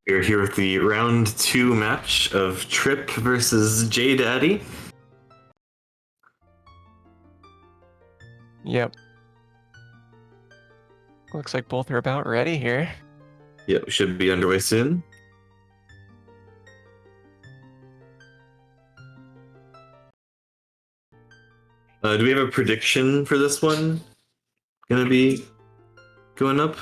We're here with the round 2 match of Tripp versus JDaddy. Yep. Looks like both are about ready here. Yep, should be underway soon. Do we have a prediction for this one? Gonna be going up?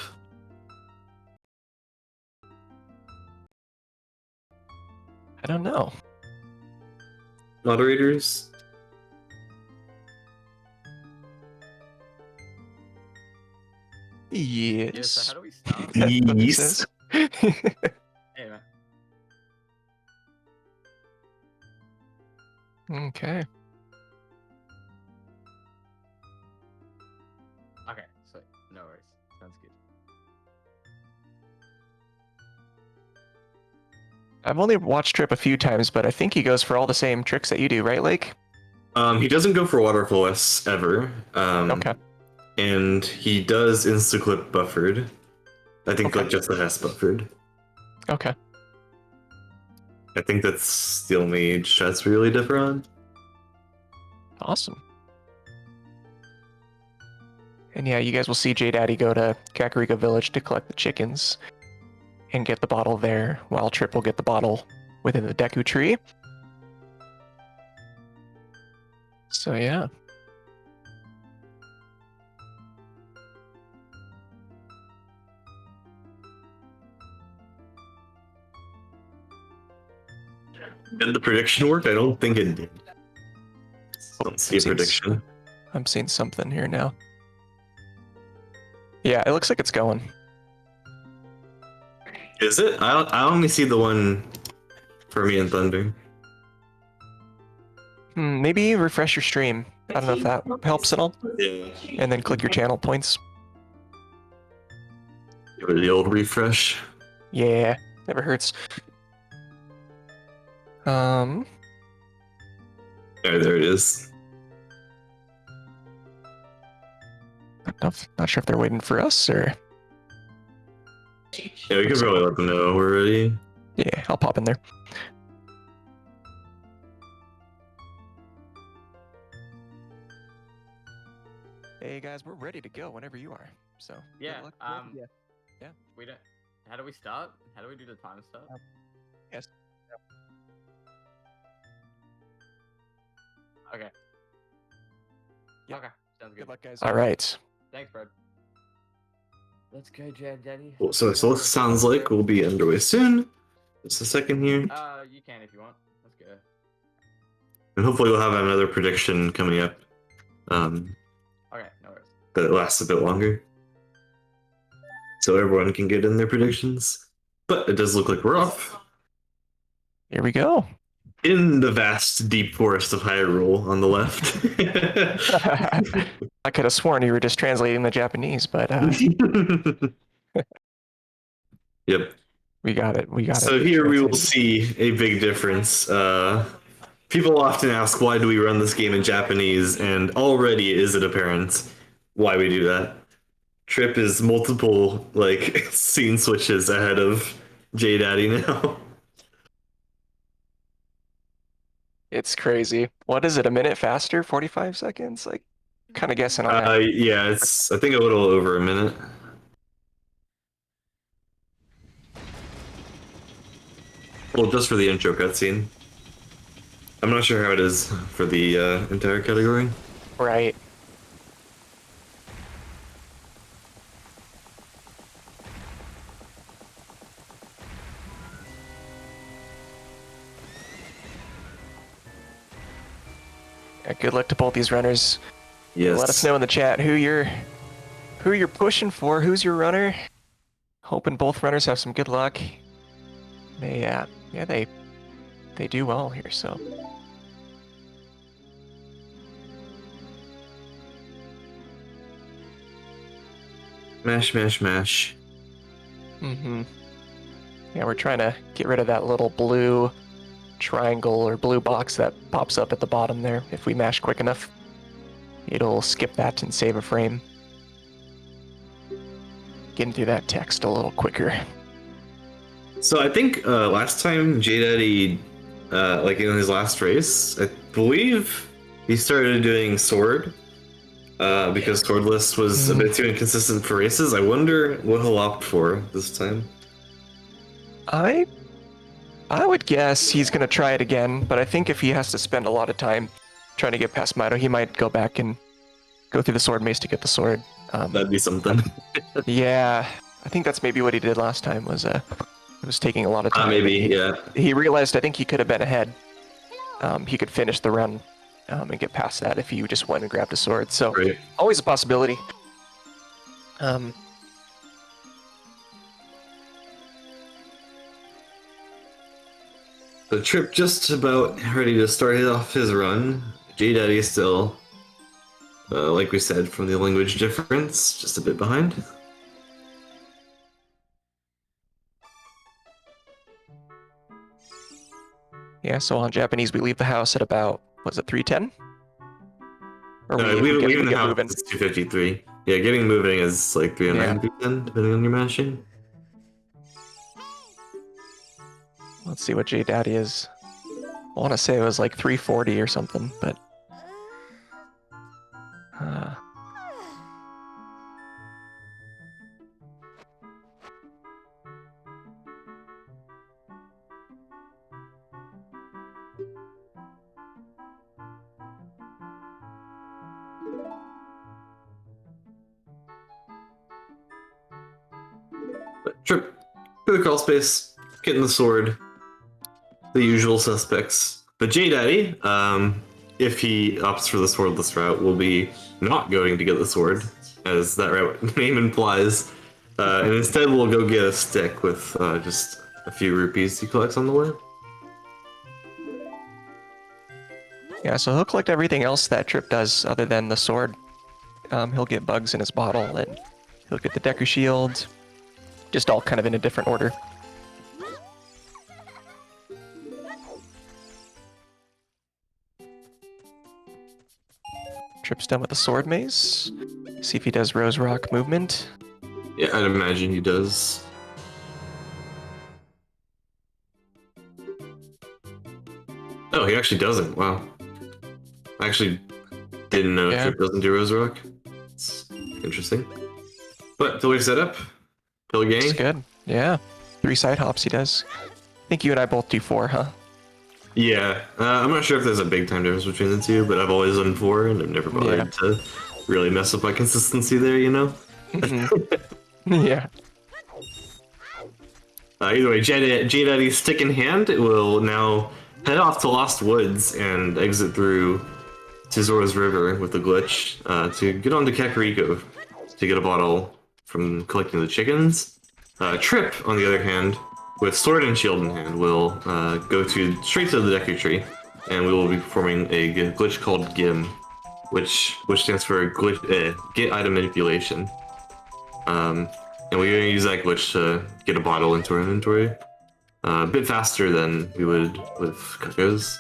I don't know. Moderators? Yes. Yeah, so how do we start? That's what it Yes. says. Anyway, Okay. okay, so no worries. Sounds good. I've only watched Tripp a few times, but I think he goes for all the same tricks that you do, right, Lake? He doesn't go for waterfall S ever. Okay. And he does insta-clip buffered. I think Okay. like just the Hess buffered. Okay. I think that's the only strats we really differ on. Awesome. And yeah, you guys will see JDaddy go to Kakariko Village to collect the chickens and get the bottle there, while Tripp will get the bottle within the Deku tree. So yeah. Did the prediction work? I don't think it did. Let's see a prediction. I'm seeing something here now. Yeah, it looks like it's going. Is it? I only see the one for me and Thunder. Maybe refresh your stream. I don't know if that helps at all. Yeah. And then click your channel points. Give it the old refresh. Yeah, never hurts. There it is. Not sure if they're waiting for us or. Yeah, we could probably let them know we're ready. Yeah, I'll pop in there. Hey guys, we're ready to go whenever you are. So Yeah, good luck. Yeah. We don't. How do we start? How do we do the time start? Yes. Okay. Yep. Okay, sounds good. Good luck, guys. All right. Thanks, bro. Let's go, JDaddy. Cool. So it sounds like we'll be underway soon. Just a second here. You can if you want. Let's go. And hopefully we'll have another prediction coming up. Okay, no worries. That lasts a bit longer. So everyone can get in their predictions. But it does look like we're off. Here we go. In the vast, deep forest of Hyrule on the left. I could have sworn you were just translating the Japanese, but Yep. we got it. We got it. So here we will see a big difference. People often ask, why do we run this game in Japanese? And already is it apparent why we do that. Tripp is multiple like scene switches ahead of JDaddy now. It's crazy. What is it? A minute faster? 45 seconds? Like, kind of guessing on that. Yeah, it's I think a little over a minute. Well, just for the intro cutscene. I'm not sure how it is for the entire category. Right. Yeah, good luck to both these runners. Yes. Let us know in the chat who you're pushing for. Who's your runner? Hoping both runners have some good luck. They do well here. So. Mash, mash, mash. Yeah, we're trying to get rid of that little blue triangle or blue box that pops up at the bottom there. If we mash quick enough, it'll skip that and save a frame. Getting through that text a little quicker. So I think last time JDaddy, like in his last race, I believe he started doing sword because swordless was a bit too inconsistent for races. I wonder what he'll opt for this time. I would guess he's gonna try it again, but I think if he has to spend a lot of time trying to get past Mito, he might go back and go through the sword maze to get the sword. That'd be something. Yeah, I think that's maybe what he did last time. Was it was taking a lot of time. Maybe, yeah. He realized I think he could have been ahead. He could finish the run and get past that if he just went and grabbed a sword. So Right. always a possibility. The Tripp just about ready to start off his run. JDaddy is still, like we said, from the language difference, just a bit behind. Yeah, so on Japanese, we leave the house at about, was it 3:10? Or Leaving the get house moving. is 2:53. Yeah, getting moving is like 3:09, 3:10, depending on your mashing. Let's see what JDaddy is. I want to say it was like 3:40 or something, but... But Tripp, through the crawl space, getting the sword, the usual suspects. But JDaddy, if he opts for the swordless route, will be not going to get the sword, as that route name implies. And instead we'll go get a stick with just a few rupees he collects on the way. Yeah, so he'll collect everything else that Tripp does other than the sword. He'll get bugs in his bottle, and he'll get the Deku Shield, just all kind of in a different order. Tripp's done with the sword maze. See if he does Rose Rock movement. Yeah, I'd imagine he does. Oh, he actually doesn't. Wow. I actually didn't know Tripp doesn't do Rose Rock. It's interesting. But filler setup. Pill gang. It's good. Yeah. 3 side hops he does. I think you and I both do 4, huh? Yeah. I'm not sure if there's a big time difference between the two, but I've always done 4 and I've never bothered to really mess up my consistency there, you know? Yeah. Either way, JDaddy's stick in hand will now head off to Lost Woods and exit through Tesora's River with the glitch to get onto Kakariko to get a bottle from collecting the chickens. Tripp, on the other hand, with sword and shield in hand, will go straight to the Deku Tree, and we will be performing a glitch called GIM, which stands for Get Item Manipulation. And we're going to use that glitch to get a bottle into our inventory. A bit faster than we would with Kakos.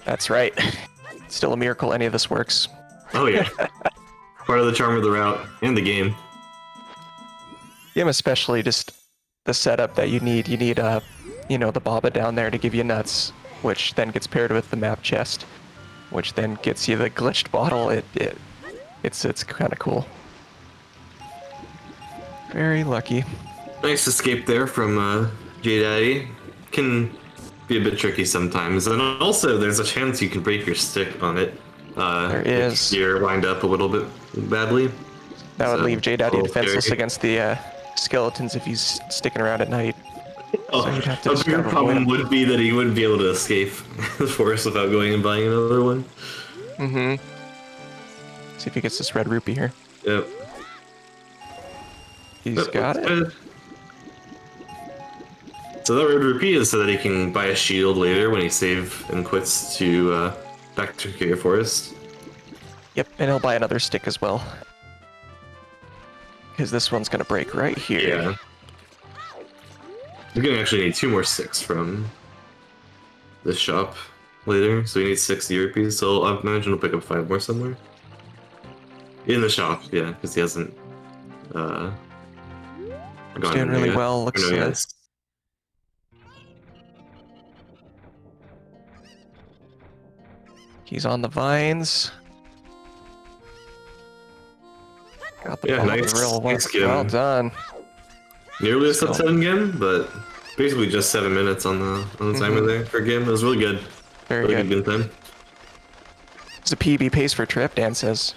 That's right. Still a miracle any of this works. Oh yeah. Part of the charm of the route and the game. Yeah, especially just the setup that you need. You need, the Baba down there to give you nuts, which then gets paired with the map chest, which then gets you the glitched bottle. It's kind of cool. Very lucky. Nice escape there from JDaddy. Can be a bit tricky sometimes, and also there's a chance you can break your stick on it. There is. If you're lined up a little bit badly. That would leave JDaddy defenseless against the skeletons if he's sticking around at night. Oh, so a bigger problem would be that he wouldn't be able to escape the forest without going and buying another one. Mm-hmm. See if he gets this red rupee here. Yep. He's got it. So that red rupee is so that he can buy a shield later when he save and quits to back to Kaya Forest. Yep, and he'll buy another stick as well. Because this one's gonna break right here. Yeah. We're gonna actually need 2 more sticks from this shop later, so we need 60 rupees. So I imagine we'll pick up 5 more somewhere. In the shop, yeah, because he hasn't He's doing really well. Looks he's on the vines. Got the ball nice. real well. Nice game. Well done. Nearly a sub-7 game, but basically just 7 minutes on the timer there for a game. It was really good. Very really good time. It's a PB pace for Tripp, Dan says.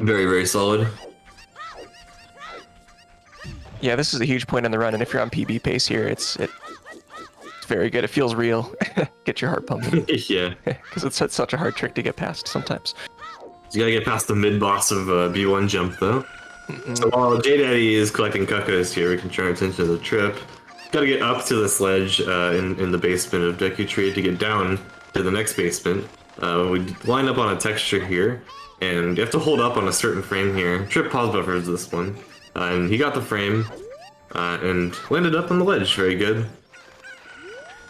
Very, very solid. Yeah, this is a huge point in the run, and if you're on PB pace here, it's very good. It feels real. Get your heart pumping. Yeah. Because it's such a hard trick to get past sometimes. You gotta get past the mid-boss of B1 jump, though. So while JDaddy is collecting cuckoos here, we can turn our attention to the Tripp. Gotta get up to this ledge in the basement of Deku Tree to get down to the next basement. We line up on a texture here, and you have to hold up on a certain frame here. Tripp pause buffers this one, and he got the frame and landed up on the ledge. Very good.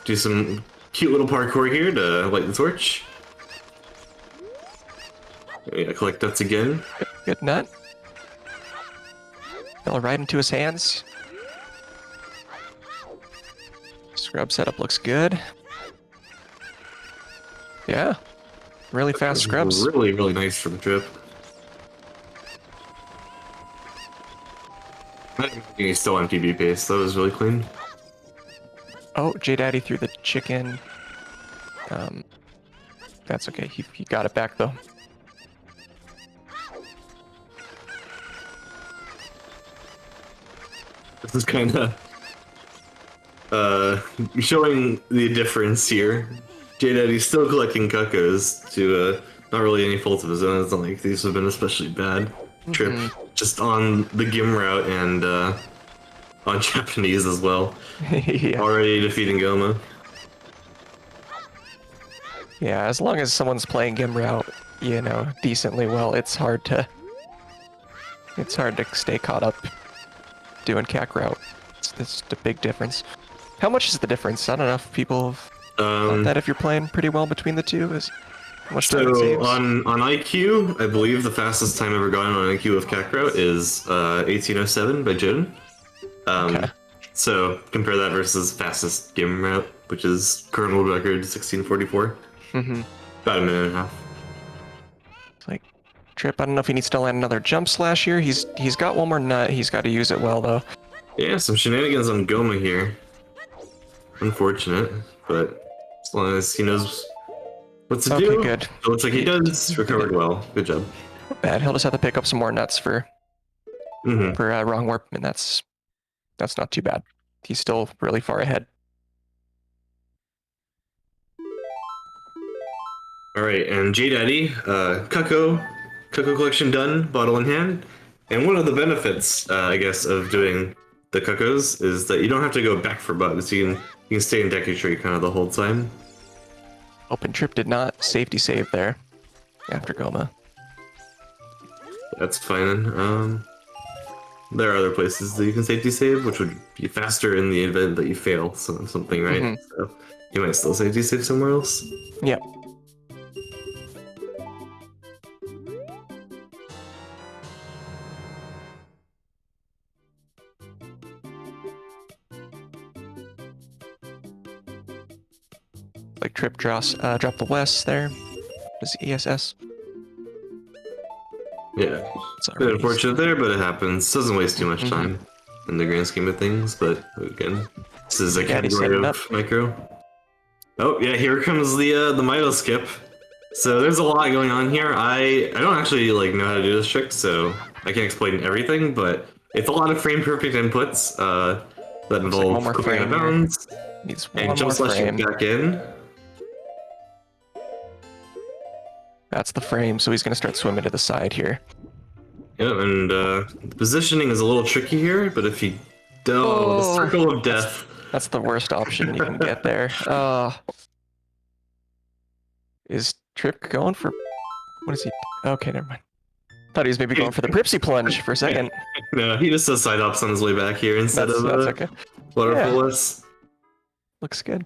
Do some cute little parkour here to light the torch. Yeah, collect nuts again. Good nut. Fell right into his hands. Scrub setup looks good. Yeah. Really fast scrubs. Really, really nice from Tripp. I think he's still on PB pace. That was really clean. Oh, JDaddy threw the chicken. That's okay. He got it back though. This is kind of showing the difference here. JDaddy's still collecting cuckoos to not really any fault of his own. It's not like these have been especially bad. Tripp just on the Gim route and on Japanese as well. Yeah. Already defeating Goma. Yeah, as long as someone's playing Gim route, you know, decently well, it's hard to stay caught up doing CAC route. It's a big difference. How much is the difference? I don't know if people have thought that if you're playing pretty well between the two is how much time it saves. on IQ, I believe the fastest time ever gotten on IQ of CAC route is 1807 by Jin. Okay. So compare that versus fastest Gim route, which is current world record 1644. About a minute and a half. It's like Tripp, I don't know if he needs to land another jump slash here. He's got one more nut. He's got to use it well though. Yeah, some shenanigans on Goma here. Unfortunate, but as long as he knows what to do. Good. It looks like he does. Recovered well. Good job. Not bad. He'll just have to pick up some more nuts for wrong warp, and that's not too bad. He's still really far ahead. All right, and JDaddy, Cuckoo collection done, bottle in hand. And one of the benefits, I guess, of doing the Cuckoos is that you don't have to go back for bugs. You can stay in Deku Tree kind of the whole time. Open Tripp did not safety save there after Goma. That's fine. There are other places that you can safety save, which would be faster in the event that you fail something, right? So you might still safety save somewhere else. Yeah. Like Tripp drop the west there. Does ESS? Yeah, it's a bit unfortunate there, but it happens. Doesn't waste too much time in the grand scheme of things, but again, this is a category of micro. Oh yeah, here comes the Mito skip. So there's a lot going on here. I don't actually know how to do this trick, so I can't explain everything, but it's a lot of frame perfect inputs that involve clipping out of bounds and jump slashing back in. That's the frame, so he's going to start swimming to the side here. Yeah, and the positioning is a little tricky here, but if he... Oh, the circle of death. That's the worst option you can get there. Is Tripp going for... What is he... Okay, never mind. Thought he was maybe going for the Pripsy plunge for a second. No, he just does side hops on his way back here instead of okay. waterfallless. Looks good.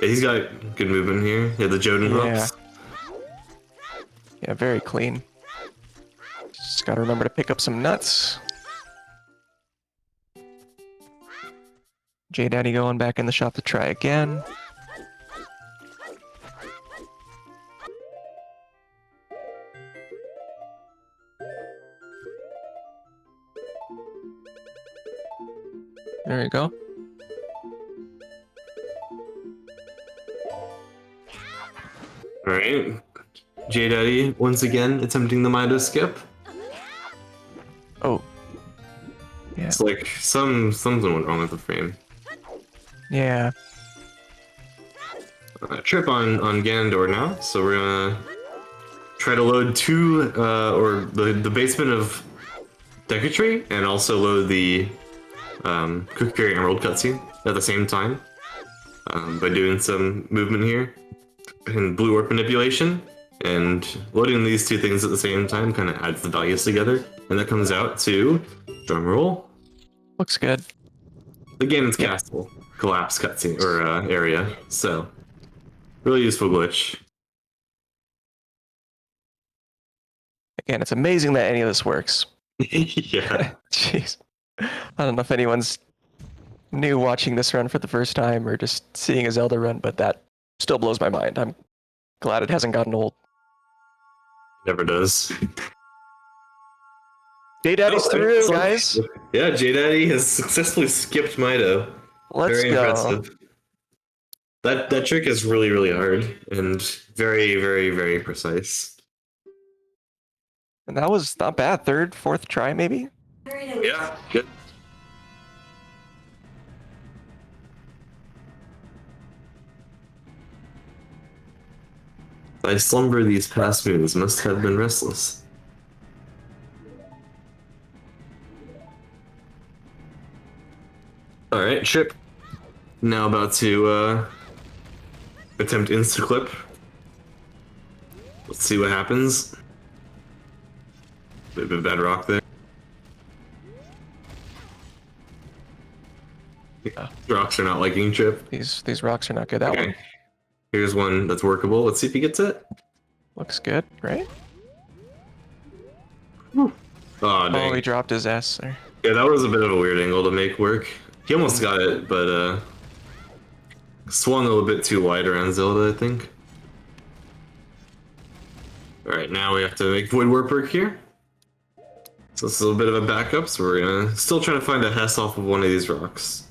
Yeah, he's got good movement here. Yeah, the Joden hops. Yeah, very clean. Just gotta remember to pick up some nuts. JDaddy going back in the shop to try again. There you go. All right, JDaddy once again attempting the Mido skip. Oh. Yeah. It's like something went wrong with the frame. Yeah. Trip on Ganondorf now, so we're gonna try to load the basement of Decatry and also load the Cookie Emerald cutscene at the same time by doing some movement here and blue warp manipulation, and loading these two things at the same time kind of adds the values together, and that comes out to drumroll. Looks good. The Ganon's castle collapse cutscene or area, so really useful glitch. Again, it's amazing that any of this works. Yeah. Jeez. I don't know if anyone's new watching this run for the first time or just seeing a Zelda run, but that still blows my mind. I'm glad it hasn't gotten old. Never does. JDaddy's through, guys. Yeah, JDaddy has successfully skipped Mido. Let's Very go. impressive. That trick is really, really hard and very, very, very precise. And that was not bad. Third, fourth try, maybe? Yeah, good. Thy slumber these past moons must have been restless. Alright, Trip. Now about to attempt insta-clip. Let's see what happens. Bit of a bad rock there. Yeah. Rocks are not liking Trip. These rocks are not good. That Okay. one Here's one that's workable. Let's see if he gets it. looks good, right? Oh, dang. Oh, he dropped his S there. Yeah, that was a bit of a weird angle to make work. He almost got it, but swung a little bit too wide around Zelda, I think. Alright, now we have to make Void Warp work here. So this is a little bit of a backup, so we're gonna still trying to find a Hess off of one of these rocks.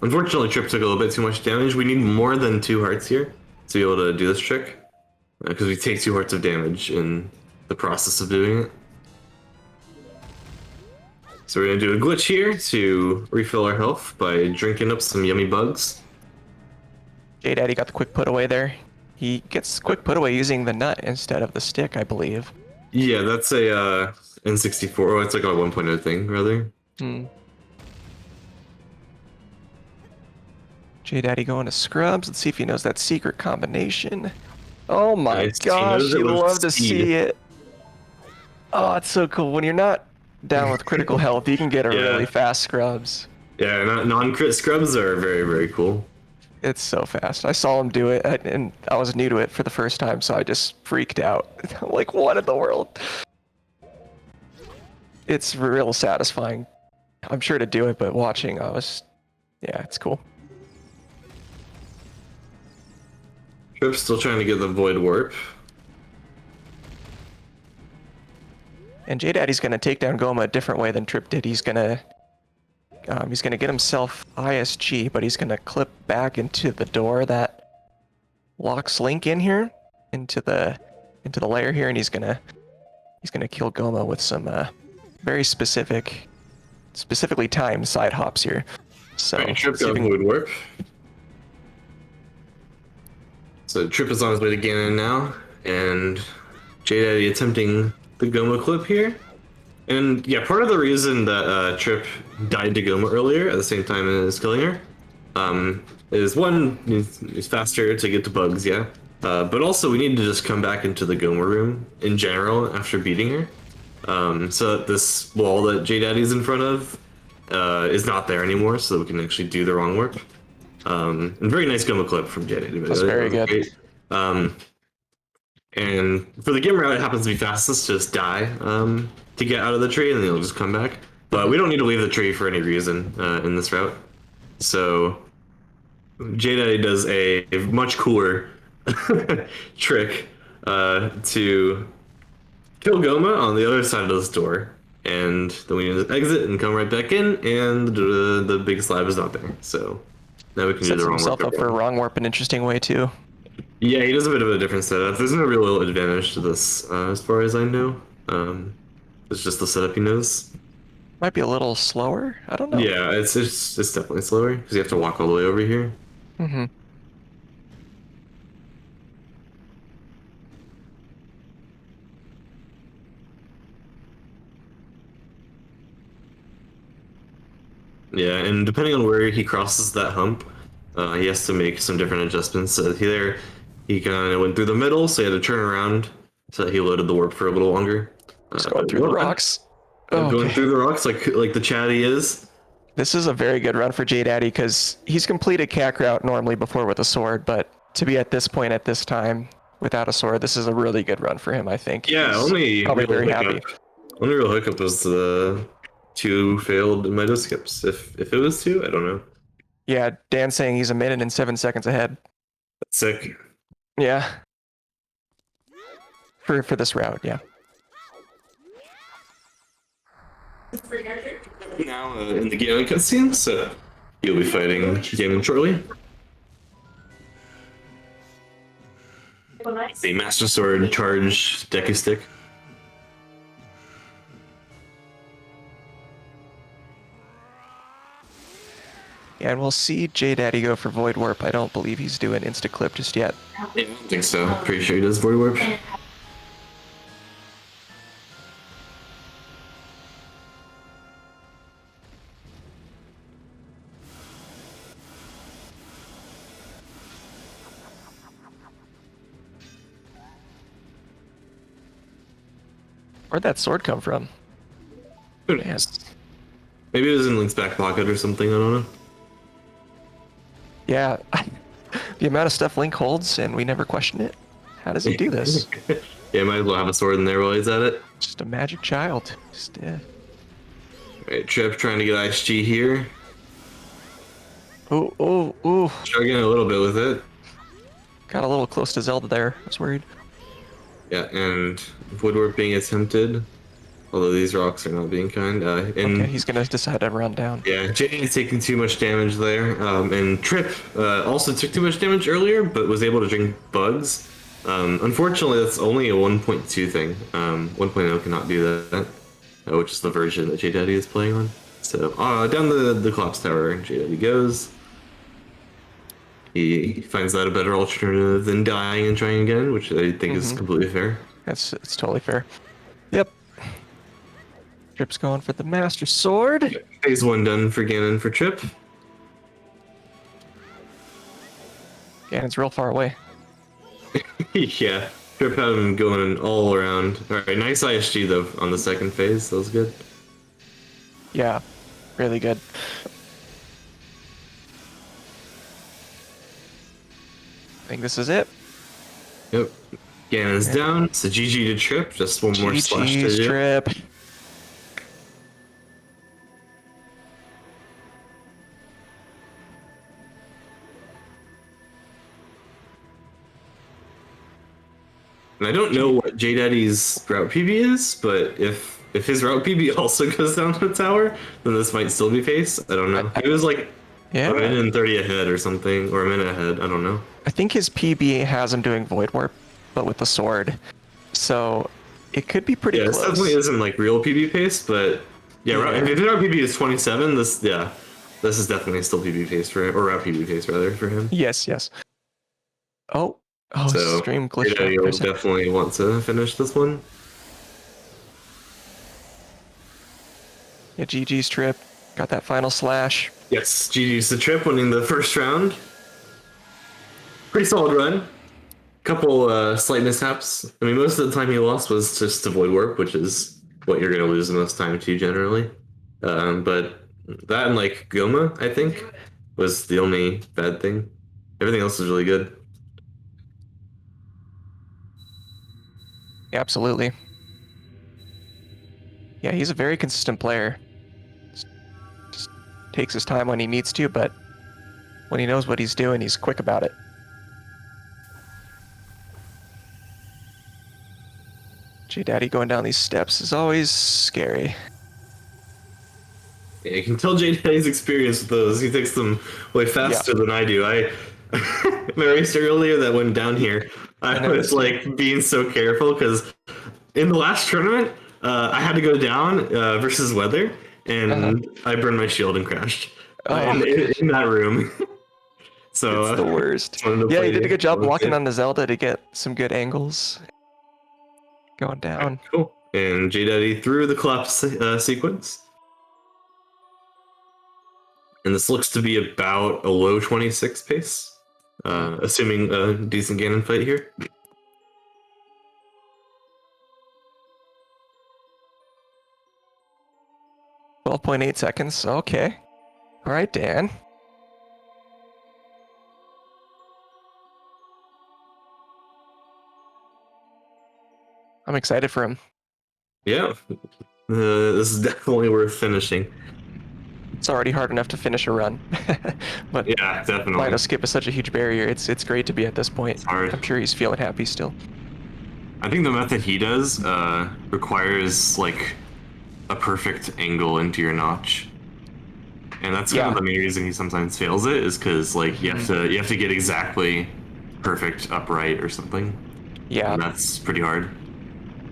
Unfortunately, Trip took a little bit too much damage. We need more than 2 hearts here to be able to do this trick, because we take 2 hearts of damage in the process of doing it. So we're gonna do a glitch here to refill our health by drinking up some yummy bugs. JDaddy got the quick put away there. He gets quick put away using the nut instead of the stick, I believe. Yeah, that's a N64. Oh, it's like a 1.0 thing, rather. JDaddy going to Scrubs. Let's see if he knows that secret combination. Oh my Nice. He gosh, knows it you with love to speed. see it. Oh, it's so cool. When you're not down with critical health, you can get a Yeah. really fast Scrubs. Yeah, non-crit scrubs are very, very cool. It's so fast. I saw him do it, and I was new to it for the first time, so I just freaked out. I'm like, what in the world? It's real satisfying. I'm sure to do it, but watching, yeah, it's cool. Trip's still trying to get the Void Warp. And JDaddy's gonna take down Goma a different way than Tripp did. He's gonna get himself ISG, but he's gonna clip back into the door that locks Link in here, into the layer here, and he's gonna kill Goma with some very specifically timed side hops here. So Right, Trip let's see if got we can- Void Warp. So Trip is on his way to Ganon now, and JDaddy attempting the Goma clip here. And yeah, part of the reason that Trip died to Goma earlier at the same time as killing her is one, he's faster to get to bugs, yeah. But also we need to just come back into the Goma room in general after beating her. So that this wall that JDaddy's in front of is not there anymore, so that we can actually do the wrong work. And very nice Goma clip from JDaddy. That's very good. Great. And for the game route, it happens to be fastest, just die to get out of the tree, and then you'll just come back. But we don't need to leave the tree for any reason in this route. So JDaddy does a much cooler trick to kill Goma on the other side of this door. And then we just exit and come right back in, and the big slab is not there. So now we can do Sets the wrong himself warp. up for a wrong warp an interesting way too. Yeah, he does a bit of a different setup. There's no real advantage to this, as far as I know. It's just the setup he knows. Might be a little slower. I don't know. Yeah, it's definitely slower because you have to walk all the way over here. Mm-hmm. Yeah, and depending on where he crosses that hump, he has to make some different adjustments. He kind of went through the middle, so he had to turn around so that he loaded the warp for a little longer. Just going through the rocks. Going through the rocks like the chat he is. This is a very good run for JDaddy because he's completed CAC route normally before with a sword, but to be at this point at this time without a sword, this is a really good run for him, I think. Yeah, he's probably very happy. Only real hiccup was the 2 failed Mido skips. If it was 2, I don't know. Yeah, Dan's saying he's a minute and 7 seconds ahead. That's sick. Yeah. For this route, yeah. Now in the Ganon cutscene, so you'll be fighting Ganon shortly. The Master Sword charge Deku Stick. Yeah, and we'll see JDaddy go for Void Warp. I don't believe he's doing Insta Clip just yet. Yeah, I don't think so. Pretty sure he does Void Warp. Where'd that sword come from? Who knows? Maybe it was in Link's back pocket or something, I don't know. Yeah, the amount of stuff Link holds and we never question it. How does he do this? Yeah, might as well have a sword in there while he's at it. Just a magic child. Just, Alright, Tripp trying to get ISG here. Ooh. Struggling a little bit with it. Got a little close to Zelda there. I was worried. Yeah, and Void Warp being attempted. Although these rocks are not being kind. Okay, he's gonna decide to run down. Yeah, Jane is taking too much damage there. And Tripp also took too much damage earlier, but was able to drink bugs. Unfortunately, that's only a 1.2 thing. 1.0 cannot do that, which is the version that JDaddy is playing on. So down the collapse tower, JDaddy goes. He finds that a better alternative than dying and trying again, which I think is completely fair. It's totally fair. Yep. Tripp's going for the Master Sword. Phase 1 done for Ganon for Tripp. Ganon's real far away. Yeah, Tripp had him going all around. Alright, nice ISG though on the second phase. That was good. Yeah, really good. I think this is it. Yep. Ganon's down. So GG to Tripp. Just one more slash to GG's do. Tripp. And I don't know what JDaddy's route PB is, but if his route PB also goes down to the tower, then this might still be pace. I don't know. It was like a minute and 30 ahead or something, or a minute ahead. I don't know. I think his PB has him doing Void Warp, but with the sword. So it could be pretty close. This definitely isn't like real PB pace, but yeah, if his route PB is 27, this is definitely still PB pace for him, or route PB pace rather for him. Yes. Oh, So stream glitched. JDaddy will definitely want to finish this one. Yeah, GG's Tripp. Got that final slash. Yes, GG's the Tripp, winning the first round. Pretty solid run. Couple slight mishaps. I mean, most of the time he lost was just to Void Warp, which is what you're going to lose the most time to generally. But that and like Goma, I think, was the only bad thing. Everything else was really good. Yeah, absolutely. Yeah, he's a very consistent player. takes his time when he needs to, but when he knows what he's doing, he's quick about it. JDaddy going down these steps is always scary. Yeah, you can tell JDaddy's experience with those. He takes them way faster than I do. I raced earlier that went down here. I was like being so careful because in the last tournament, I had to go down versus weather, and I burned my shield and crashed in that room. So it's the worst. Yeah, he did a good job blocking on the Zelda to get some good angles. Going down. Cool. And JDaddy through the collapse sequence. And this looks to be about a low 26 pace, assuming a decent Ganon fight here. 12.8 seconds. Okay. All right, Dan. I'm excited for him. Yeah. This is definitely worth finishing. It's already hard enough to finish a run. But yeah, definitely. Lino skip is such a huge barrier. It's great to be at this point. It's hard. I'm sure he's feeling happy still. I think the method he does requires like a perfect angle into your notch. And that's kind of the main reason he sometimes fails it, is because like you have to get exactly perfect upright or something. Yeah. And that's pretty hard.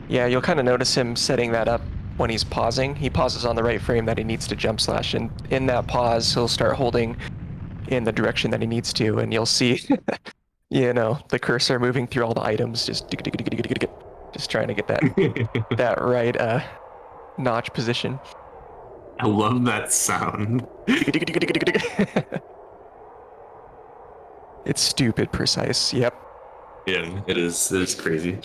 Yeah, you'll kind of notice him setting that up when he's pausing. He pauses on the right frame that he needs to jump slash, and in that pause, he'll start holding in the direction that he needs to, and you'll see, you know, the cursor moving through all the items, just trying to get that that right notch position. I love that sound. It's stupid precise. Yep. Yeah, it is. It is crazy.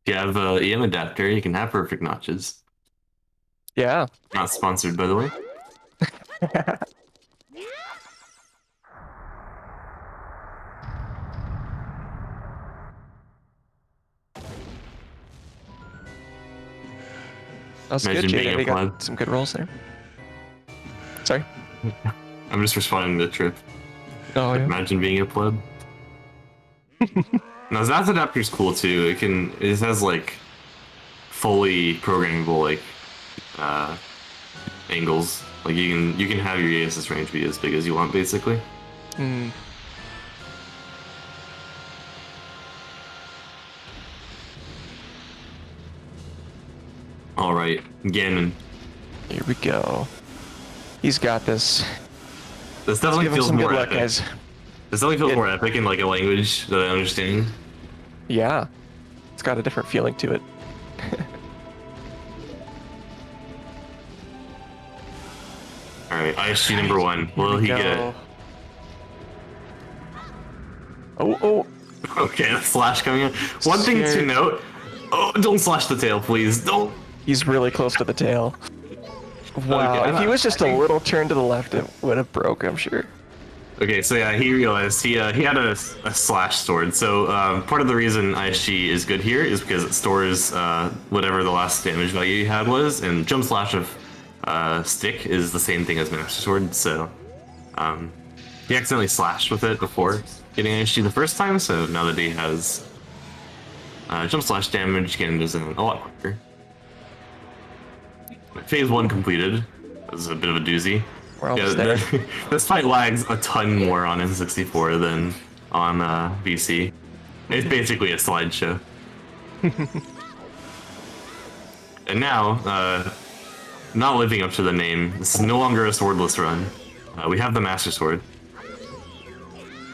If you have an EM adapter, you can have perfect notches. Yeah. Not sponsored, by the way. That's good, Jay. We got some good rolls there. Sorry? I'm just responding to the Tripp. Oh, yeah. Imagine being a pleb. Now, Zaz adapter's cool too. It has like fully programmable like angles. Like you can have your ESS range be as big as you want, basically. Hmm. All right, Ganon. Here we go. He's got this. This definitely feels more epic. Guys. This definitely feels more epic in like a language that I understand. Yeah, it's got a different feeling to it. All right, ISG number 1. Will he get it? Oh. Okay, a slash coming in. One thing to note. Oh, don't slash the tail, please. Don't. He's really close to the tail. Wow, okay, if he was just a little turn to the left, it would have broke, I'm sure. Okay, so yeah, he realized he had a slash stored. So part of the reason ISG is good here is because it stores whatever the last damage value you had was, and jump slash of stick is the same thing as master sword. So he accidentally slashed with it before getting ISG the first time. So now that he has jump slash damage, Ganon does it a lot quicker. Phase 1 completed. That was a bit of a doozy. We're almost there. This fight lags a ton more on N64 than on VC. It's basically a slideshow. And now, not living up to the name, this is no longer a swordless run. We have the Master Sword.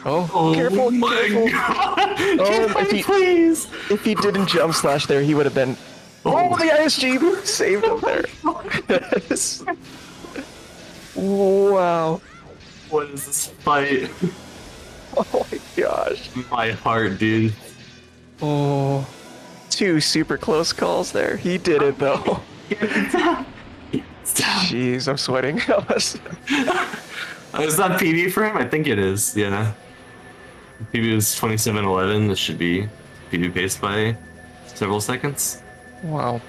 Oh, careful! My careful. God! Please! If he didn't jump slash there, he would have been. Oh, the ISG saved him there. Wow. What is this fight? Oh my gosh. My heart, dude. Oh. 2 super close calls there. He did it though. Jeez, I'm sweating. Is that PB for him? I think it is, yeah. PB was 27-11, this should be PB pace by several seconds. Wow.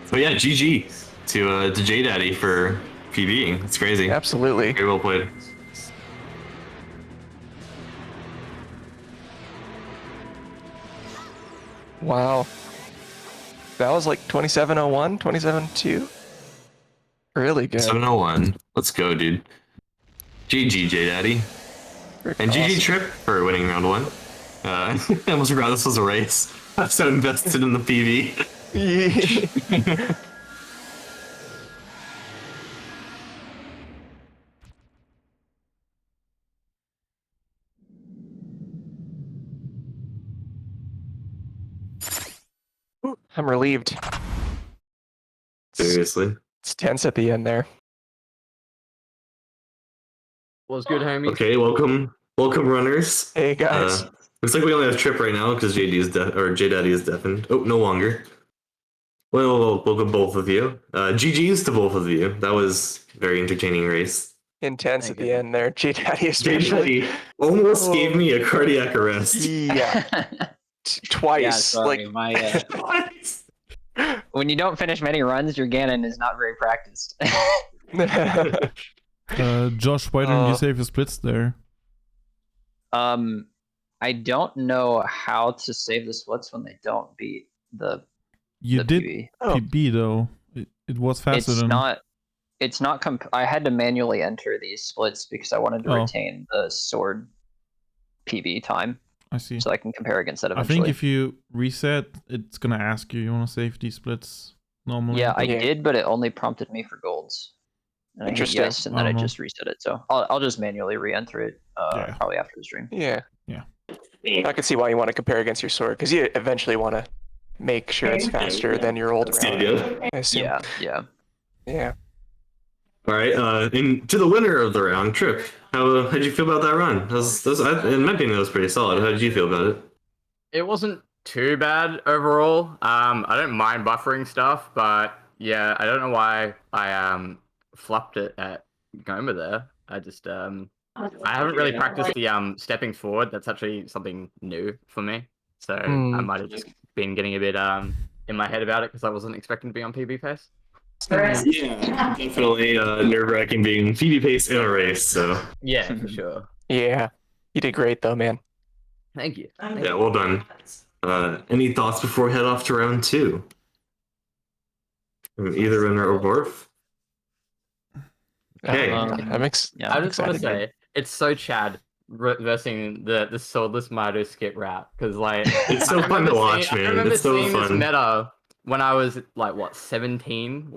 So yeah, GG to JDaddy for PBing. It's crazy. Absolutely. Very well played. Wow. That was like 2701, 27-2. Really good. 701. Let's go, dude. GG, JDaddy. And GG Tripp for winning round 1. I almost forgot this was a race. I'm so invested in the PB. I'm relieved. Seriously. It's tense at the end there. Was good, homie. Okay, welcome runners. Hey guys. Looks like we only have Tripp right now because JDaddy is deafened. Oh, no longer. Well, welcome both of you. GG's to both of you. That was a very entertaining race. Intense at the end there. JDaddy especially. JDaddy almost gave me a cardiac arrest. Yeah. Twice. Yeah, sorry, like my Twice. when you don't finish many runs, your Ganon is not very practiced. Josh, why didn't you save your splits there? I don't know how to save the splits when they don't beat the. You the did PB. PB though. It was faster It's than. not. It's not. I had to manually enter these splits because I wanted to Oh. retain the sword PB time, I see. so I can compare against it I eventually. think if you reset, it's gonna ask you want to save these splits normally. Yeah, I Yeah. did, but it only prompted me for golds. And I hit Interesting. yes, and then I it don't know. just reset it. So I'll just manually re-enter it Yeah. probably after the stream. Yeah. Yeah. I can see why you want to compare against your sword, because you eventually want to make sure it's faster than your old That's the round. idea. I assume. Yeah. Yeah. All right, and to the winner of the round, Tripp. How'd you feel about that run? In my opinion, that was pretty solid. How did you feel about it? It wasn't too bad overall. I don't mind buffering stuff, but yeah, I don't know why I flopped it at Goma there. I just I haven't really practiced the stepping forward. That's actually something new for me. So I might have just been getting a bit in my head about it because I wasn't expecting to be on PB pace. Yeah, definitely nerve-wracking being PB pace in a race. So Yeah, for sure. Yeah. You did great though, man. Thank you. yeah, well done. Any thoughts before we head off to round 2? From either Renner or Borf? Okay. I'm Yeah. I just want to excited. say it's so Chad versing the swordless Mardu skip route because like It's so fun to watch, I man. remember It's so seeing this fun. meta when I was like what 17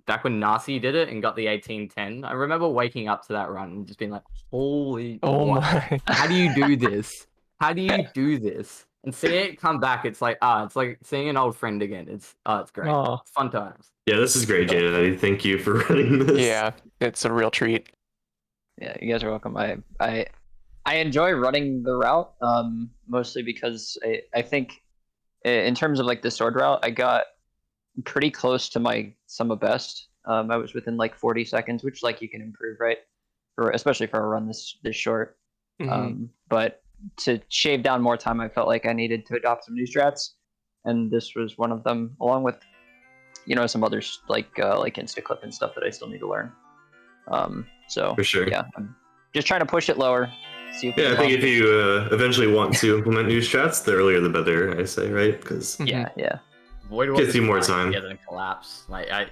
back when Nasi did it and got the 1810. I remember waking up to that run and just being like, holy Oh what? my. How do you do this? How do you do this? And seeing it come back, it's like it's like seeing an old friend again. It's great. Oh. Fun times. Yeah, this is great, JDaddy. Thank you for running this. Yeah, it's a real treat. Yeah, you guys are welcome. I enjoy running the route, mostly because I think in terms of like the sword route, I got pretty close to my summa best. I was within like 40 seconds, which like you can improve, right? Especially for a run this short. But to shave down more time, I felt like I needed to adopt some new strats, and this was one of them, along with some others like Instaclip and stuff that I still need to learn. So For sure. yeah, I'm just trying to push it lower. See if we Yeah, I can think bump if it. you eventually want to implement new strats, the earlier the better, I say, right? Because Yeah. Void Warp Gives is you more far time. easier than Collapse. Like I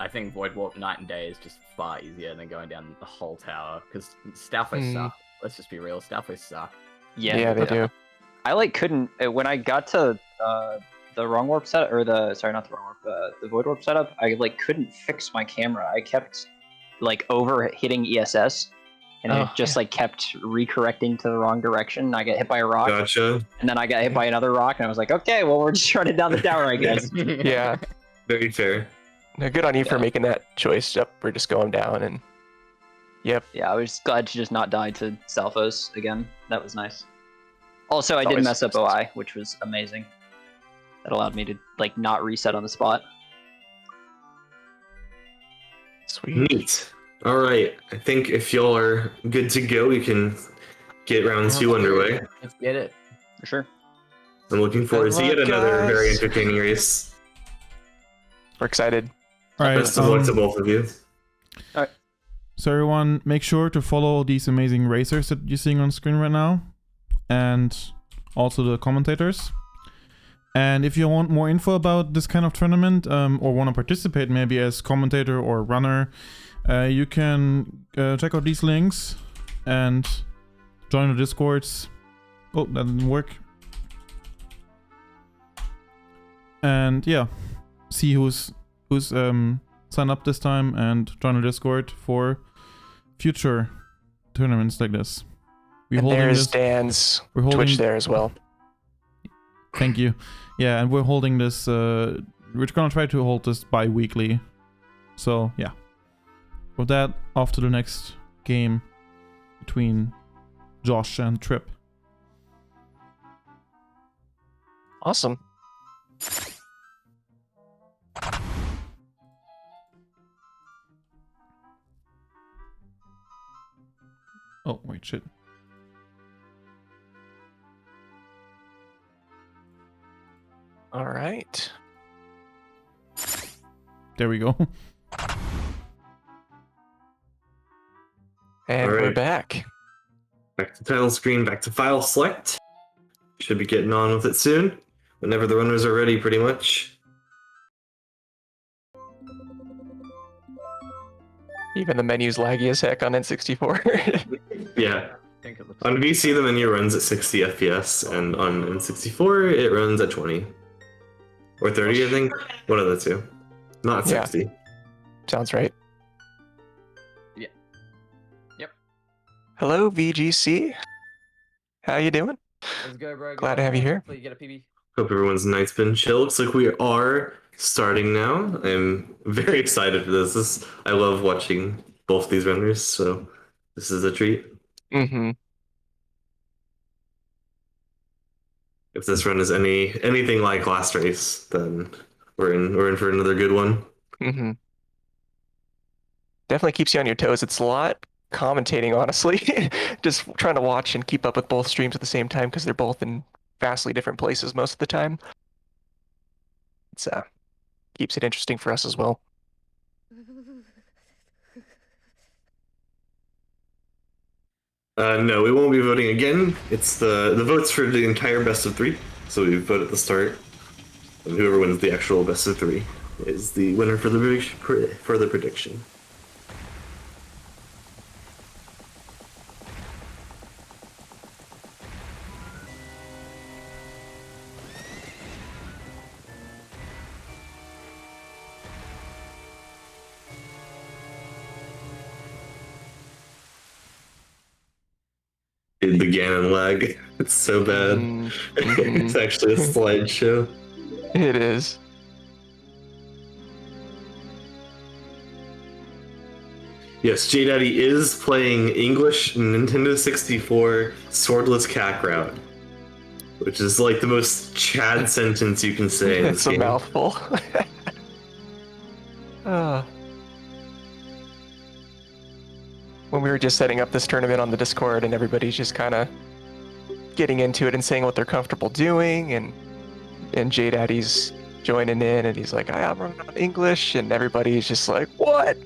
think Void Warp night and day is just far easier than going down the whole tower because Stalfos suck. Let's just be real, Stalfos suck. Yeah, they do. I couldn't when I got to the wrong warp set or not the wrong warp, the void warp setup. I couldn't fix my camera. I kept over hitting ESS, and it just kept recorrecting to the wrong direction. I got hit by a rock, gotcha. and then I got hit by another rock, and I was like, okay, well we're just running down the tower, I guess. Yeah. Very fair. No, good on you for making that choice up or just going down and. Yep. Yeah, I was glad to just not die to Stalfos again. That was nice. Also, I did Always mess up OI, which was amazing. That allowed me to not reset on the spot. Sweet. Neat. All right. I think if y'all are good to go, we can get round 2 underway. Let's get it. For sure. I'm looking forward to Good yet luck, another very guys. entertaining race. We're excited. All right. Best of luck to both of you. So everyone, make sure to follow these amazing racers that you're seeing on screen right now, and also the commentators. And if you want more info about this kind of tournament, or want to participate maybe as commentator or runner, you can check out these links and join the Discords. Oh, that didn't work. And yeah, see who's signed up this time and join the Discord for future tournaments like this. And there's Dan's Twitch there as well. Thank you. Yeah, and we're holding this, we're gonna try to hold this bi-weekly. So, yeah. With that, off to the next game between Josh and Tripp. Awesome. Oh, wait, shit. All right. There we go. And All we're right. back. Back to title screen, back to file select. Should be getting on with it soon. Whenever the runners are ready, pretty much. Even the menu's laggy as heck on N64. Yeah. I think it looks On VC, the menu runs at 60 FPS, and on N64, it runs at 20. Or 30, I think. One of the two. Not Yeah. 60. Sounds right. Yeah. Yep. Hello, VGC. How you doing? Let's go, bro. Glad to have you here. Hopefully you get a PB. Hope everyone's night's been chill. Looks like we are starting now. I'm very excited for this. I love watching both these runners, so this is a treat. Mm-hmm. If this run is anything like last race, then we're in for another good one. Mm-hmm. Definitely keeps you on your toes. It's a lot commentating, honestly. Just trying to watch and keep up with both streams at the same time because they're both in vastly different places most of the time. It's keeps it interesting for us as well. No, we won't be voting again. It's the votes for the entire best of 3. So we vote at the start, and whoever wins the actual best of 3 is the winner for the prediction. Dude, the Ganon lag. It's so bad. Mm-hmm. It's actually a slideshow. It is. Yes, JDaddy is playing English Nintendo 64 Swordless Kakarot, which is like the most Chad sentence you can say in this It's a game. mouthful. When we were just setting up this tournament on the Discord and everybody's just kind of getting into it and saying what they're comfortable doing, and JDaddy's joining in and he's like, I'm running on English, and everybody's just like, what?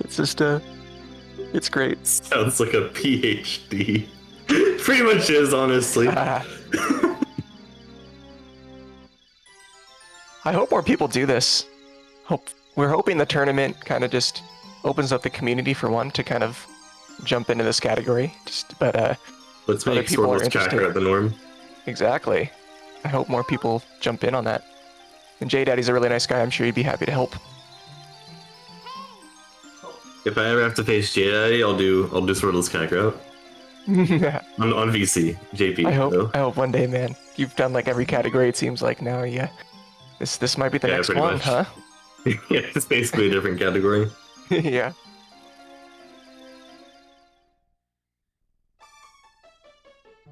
It's just it's great. Sounds like a PhD. Pretty much is, honestly. I hope more people do this. We're hoping the tournament kind of just opens up the community for one to kind of jump into this category. But Let's other make people are Swordless interested. Kakarot the norm. Exactly. I hope more people jump in on that. And JDaddy's a really nice guy. I'm sure he'd be happy to help. If I ever have to face JDaddy, I'll do Swordless Kakarot. on VC, JP. I though. hope one day, man. You've done like every category. It seems like now. Yeah. This might be the Yeah, next pretty one, much. huh? Yeah, it's basically a different category. Yeah.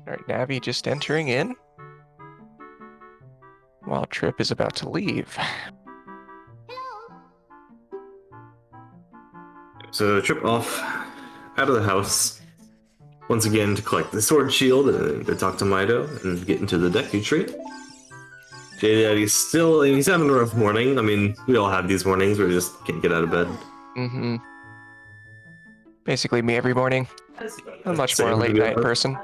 All right, Navi just entering in while Tripp is about to leave. So Tripp off out of the house. once again to collect the sword shield and to talk to Mido and get into the Deku tree. JDaddy's still, he's having a rough morning. I mean, we all have these mornings where we just can't get out of bed. Mm-hmm. Basically me every morning. I'm much more a Same, to late be night honest. person.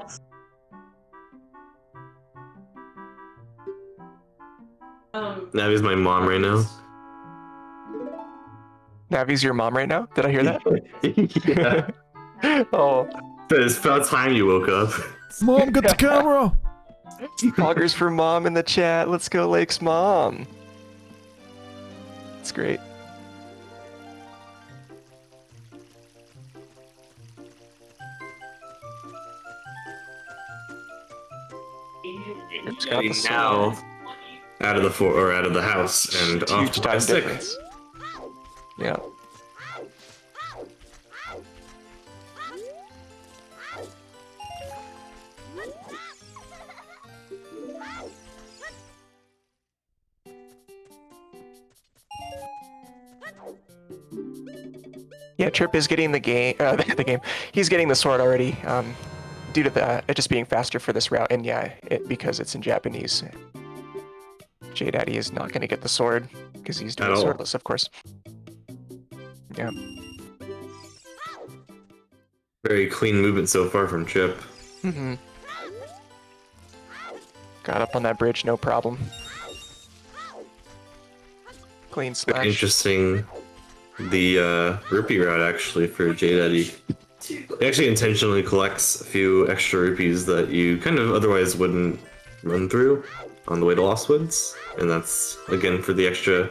Navi's my mom right now. Navi's your mom right now? Did I hear that? Yeah. Oh, It's about time you woke up. Mom, get the camera! poggers for mom in the chat. Let's go, Lake's mom. It's great. It's got the Now out of the house and off huge to time my stick. difference. Yeah. Yeah, Tripp is getting the game. The game. He's getting the sword already. Due to it just being faster for this route, and yeah, because it's in Japanese. JDaddy is not going to get the sword because he's doing At all. swordless, of course. Yeah. Very clean movement so far from Chip. Mm-hmm. Got up on that bridge, no problem. Clean slash. Interesting. The rupee route actually for JDaddy. He actually intentionally collects a few extra rupees that you kind of otherwise wouldn't run through on the way to Lost Woods, and that's again for the extra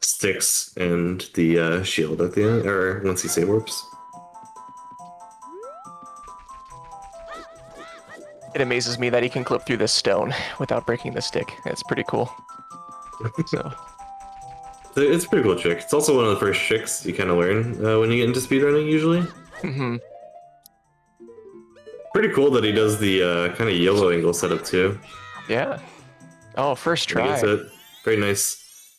sticks and the shield at the end, or once he save warps. It amazes me that he can clip through this stone without breaking the stick. It's pretty cool. So. It's a pretty cool trick. It's also one of the first tricks you kind of learn when you get into speedrunning usually. Mm-hmm. Pretty cool that he does the kind of yellow angle setup too. Yeah. Oh, first He try. gets it. Very nice.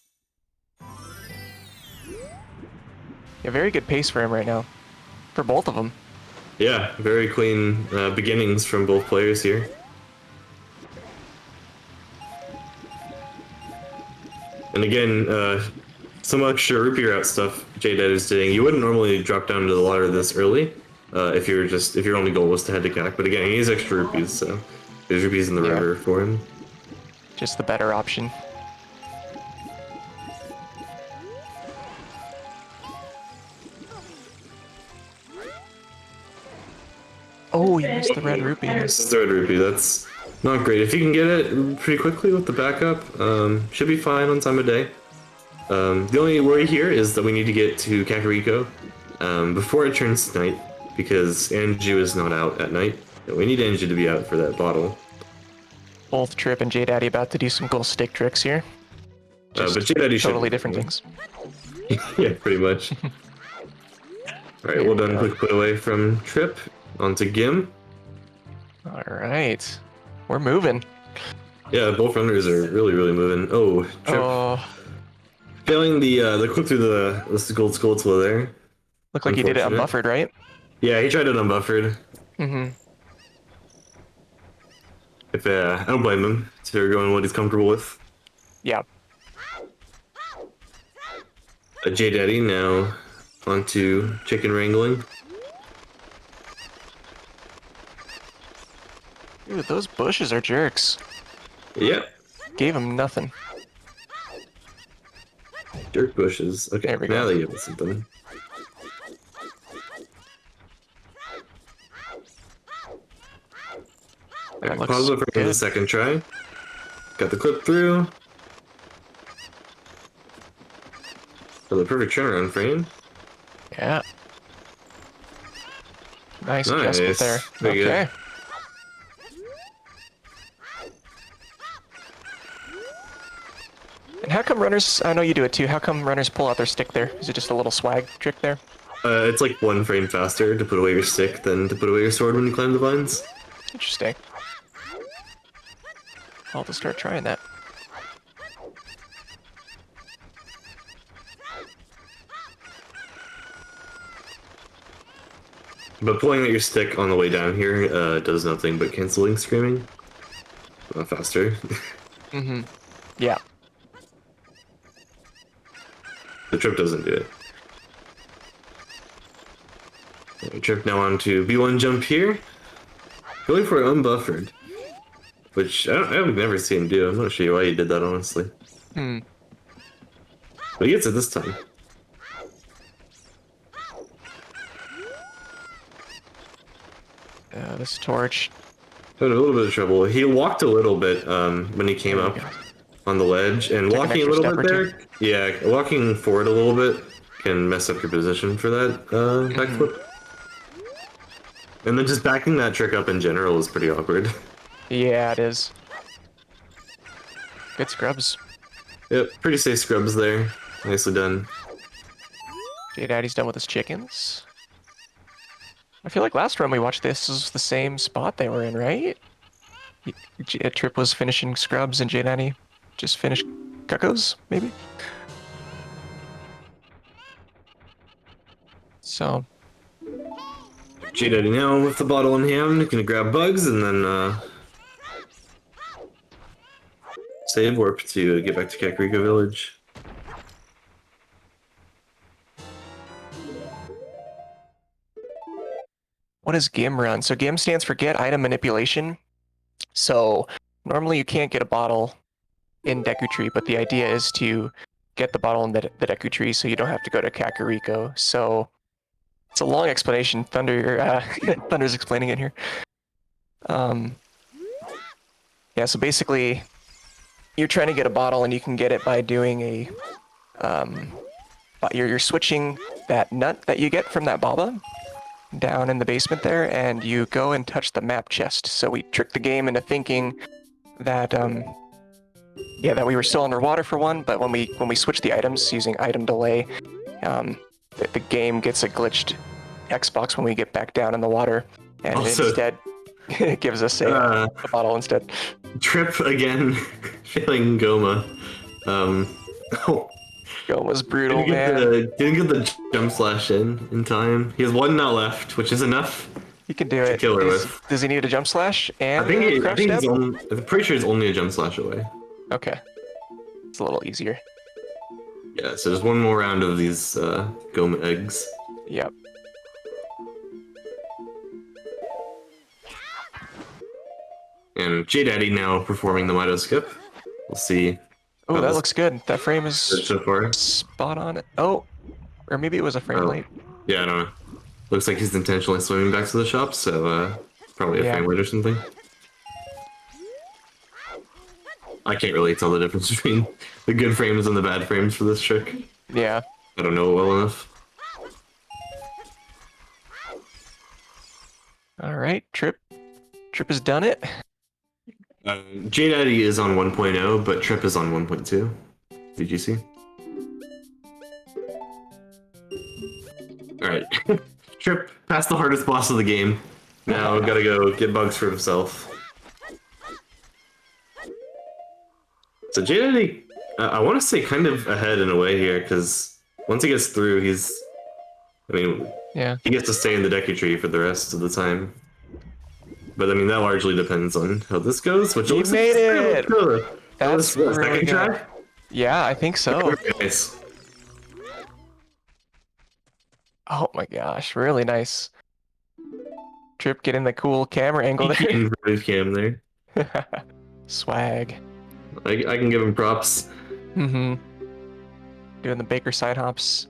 Yeah, very good pace for him right now. For both of them. Yeah, very clean beginnings from both players here. And again, some extra rupee route stuff JDaddy is doing. You wouldn't normally drop down to the water this early if your only goal was to head to CAC. But again, he has extra rupees, so there's rupees in the Yeah. river for him. Just the better option. Oh, he missed the red rupee. This is the red rupee. That's not great. If you can get it pretty quickly with the backup, should be fine on time of day. The only worry here is that we need to get to Kakariko before it turns night, because Anju is not out at night. We need Anju to be out for that bottle. Both Tripp and JDaddy about to do some cool stick tricks here. But Just JDaddy should totally different things. Yeah, pretty much. Alright, well done. Quick put away from Tripp. Onto Gim. All right, we're moving. Yeah, both runners are really moving. Oh, Tripp. Oh, Failing the clip through the gold skull there. looked like he did it Unfortunate. unbuffered, right? Yeah, he tried it unbuffered. Mm-hmm. If I don't blame him. To going what he's comfortable with. Yeah. JDaddy now onto chicken wrangling. Dude, those bushes are jerks. Yep. Gave him nothing. Dirt bushes. Okay, There we now go. they give us something. That Alright, looks pause it for the good. second try. Got the clip through. For the perfect turnaround frame. Yeah. Nice Nice. adjustment there. Very good. Okay. And how come runners, I know you do it too, how come runners pull out their stick there? Is it just a little swag trick there? It's like one frame faster to put away your stick than to put away your sword when you climb the vines. Interesting. I'll have to start trying that. But pulling at your stick on the way down here does nothing but canceling screaming. Faster. Mm-hmm. Yeah. The Tripp doesn't do it. Tripp now on to B1 jump here. Going for unbuffered. Which I would never see him do. I'm not sure why he did that, honestly. Hmm. But he gets it this time. This torch. Had a little bit of trouble. He walked a little bit when he came up on the ledge, and Took an walking a extra little bit step or there. Yeah, walking forward a little bit can mess up your position for that backflip. And then just backing that trick up in general is pretty awkward. Yeah, it is. Good scrubs. Yep, pretty safe scrubs there. Nicely done. JDaddy's done with his chickens. I feel like last run we watched this was the same spot they were in, right? Tripp was finishing scrubs and JDaddy just finished cuckoos, maybe? So... JDaddy now with the bottle in hand, gonna grab bugs and then save warp to get back to Kakariko Village. What is GIM run? So GIM stands for Get Item Manipulation. So normally you can't get a bottle in Deku Tree, but the idea is to get the bottle in the Deku Tree so you don't have to go to Kakariko. So it's a long explanation. Thunder's explaining it here. Yeah, so basically you're trying to get a bottle and you can get it by doing a you're switching that nut that you get from that baba down in the basement there, and you go and touch the map chest. So we tricked the game into thinking that that we were still underwater for one, but when we switch the items using item delay, the game gets a glitched Xbox when we get back down in the water, and Also, instead it gives us a bottle instead. Tripp again, failing Goma. It was brutal, man. Didn't get the jump slash in time. He has one nut left, which is enough. He can do it. Kill her with. Does he need a jump slash and I crouch think step? I'm pretty sure he's only a jump slash away. Okay, it's a little easier. Yeah, so just one more round of these Goma eggs. Yep. And JDaddy now performing the Mido skip. We'll see. Oh, how that this looks good. That frame is goes so far. spot on. Oh, or maybe it was a frame late. Yeah, I don't know. Looks like he's intentionally swimming back to the shop, so probably a frame late or something. I can't really tell the difference between the good frames and the bad frames for this trick. Yeah. I don't know it well enough. All right, Tripp has done it. JDaddy is on 1.0, but Tripp is on 1.2. Did you see? Alright. Tripp passed the hardest boss of the game. Now gotta go get bugs for himself. So JDaddy, I want to say kind of ahead in a way here, because once he gets through, Yeah. he gets to stay in the Deku Tree for the rest of the time. But I mean, that largely depends on how this goes, which He looks made like it! That was That's what, really second good. try? Yeah, I think so. Very nice. Oh my gosh, really nice. Tripp getting the cool camera angle there. Inverted cam there. Swag. I can give him props. Mm-hmm. Doing the Baker side hops.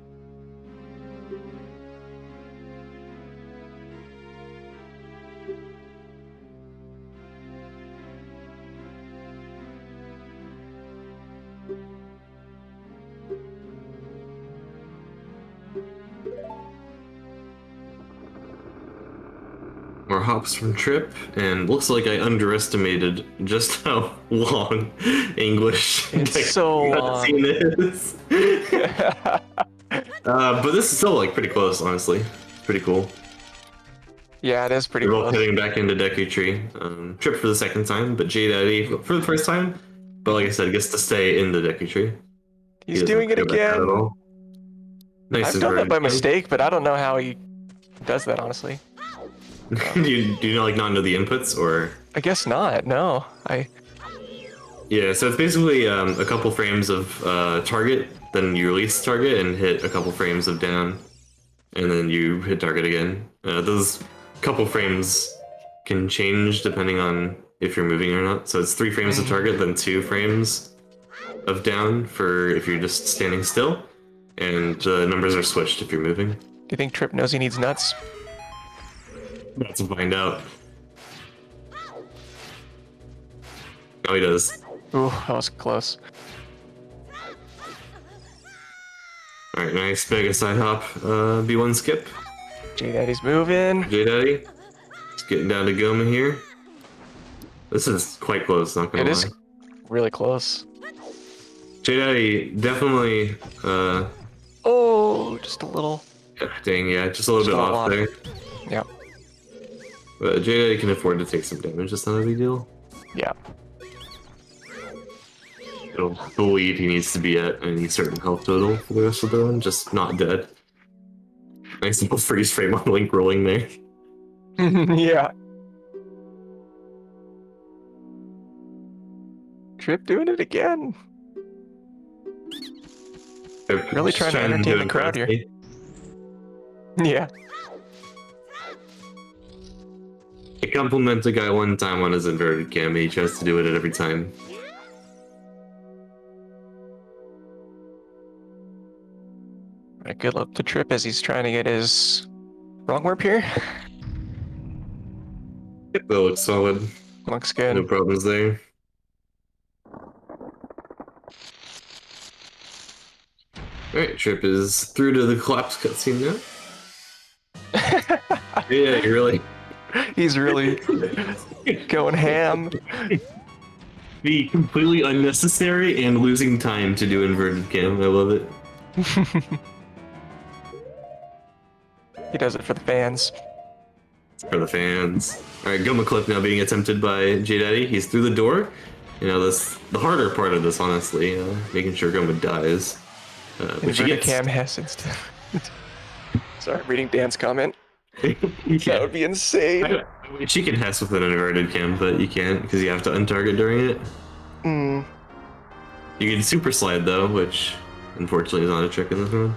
More hops from Tripp, and looks like I underestimated just how long English It's so long. scene is. But this is still like pretty close, honestly. Pretty cool. Yeah, it is pretty We're both close. heading back into Deku Tree. Tripp for the second time, but JDaddy for the first time. But like I said, gets to stay in the Deku Tree. He He's doesn't doing it go back out at again. all. Nice I've done that by inverted cam. mistake, but I don't know how he does that, honestly. Do you like not know the inputs or? I guess not. No, Yeah, so it's basically a couple frames of target, then you release target and hit a couple frames of down, and then you hit target again. Those couple frames can change depending on if you're moving or not. So it's 3 frames of target, then 2 frames of down for if you're just standing still, and the numbers are switched if you're moving. Do you think Tripp knows he needs nuts? Let's find out. Oh, he does. Ooh, that was close. Alright, nice Mega side hop, B1 skip. JDaddy's moving. JDaddy. It's getting down to Goma here. This is quite close, not gonna It lie. is really close. JDaddy definitely, Oh, just a little. dang, yeah, just a little bit Just a off lot. there. Yeah. But JDaddy can afford to take some damage, that's not a big deal. Yeah. He'll believe he needs to be at any certain health total for the rest of the run, just not dead. Nice little freeze frame on Link rolling there. Yeah. Tripp doing it again. Really trying to entertain the crowd here. Yeah. I compliment a guy one time on his inverted cam, he tries to do it at every time. Alright, good luck to Tripp as he's trying to get his wrong warp here. That looks solid. Looks good. No problems there. Alright, Tripp is through to the collapse cutscene now. Yeah, you really He's really going ham. be completely unnecessary and losing time to do inverted cam. I love it. He does it for the fans. For the fans. Alright, Goma clip now being attempted by JDaddy. He's through the door. You know, this the harder part of this, honestly, making sure Goma dies. Which he Inverted gets. cam has instead. Sorry, reading Dan's comment. That Yeah. would be insane. I wish you could Hess with an inverted cam, but you can't because you have to untarget during it. Mm. You can super slide though, which unfortunately is not a trick in this one.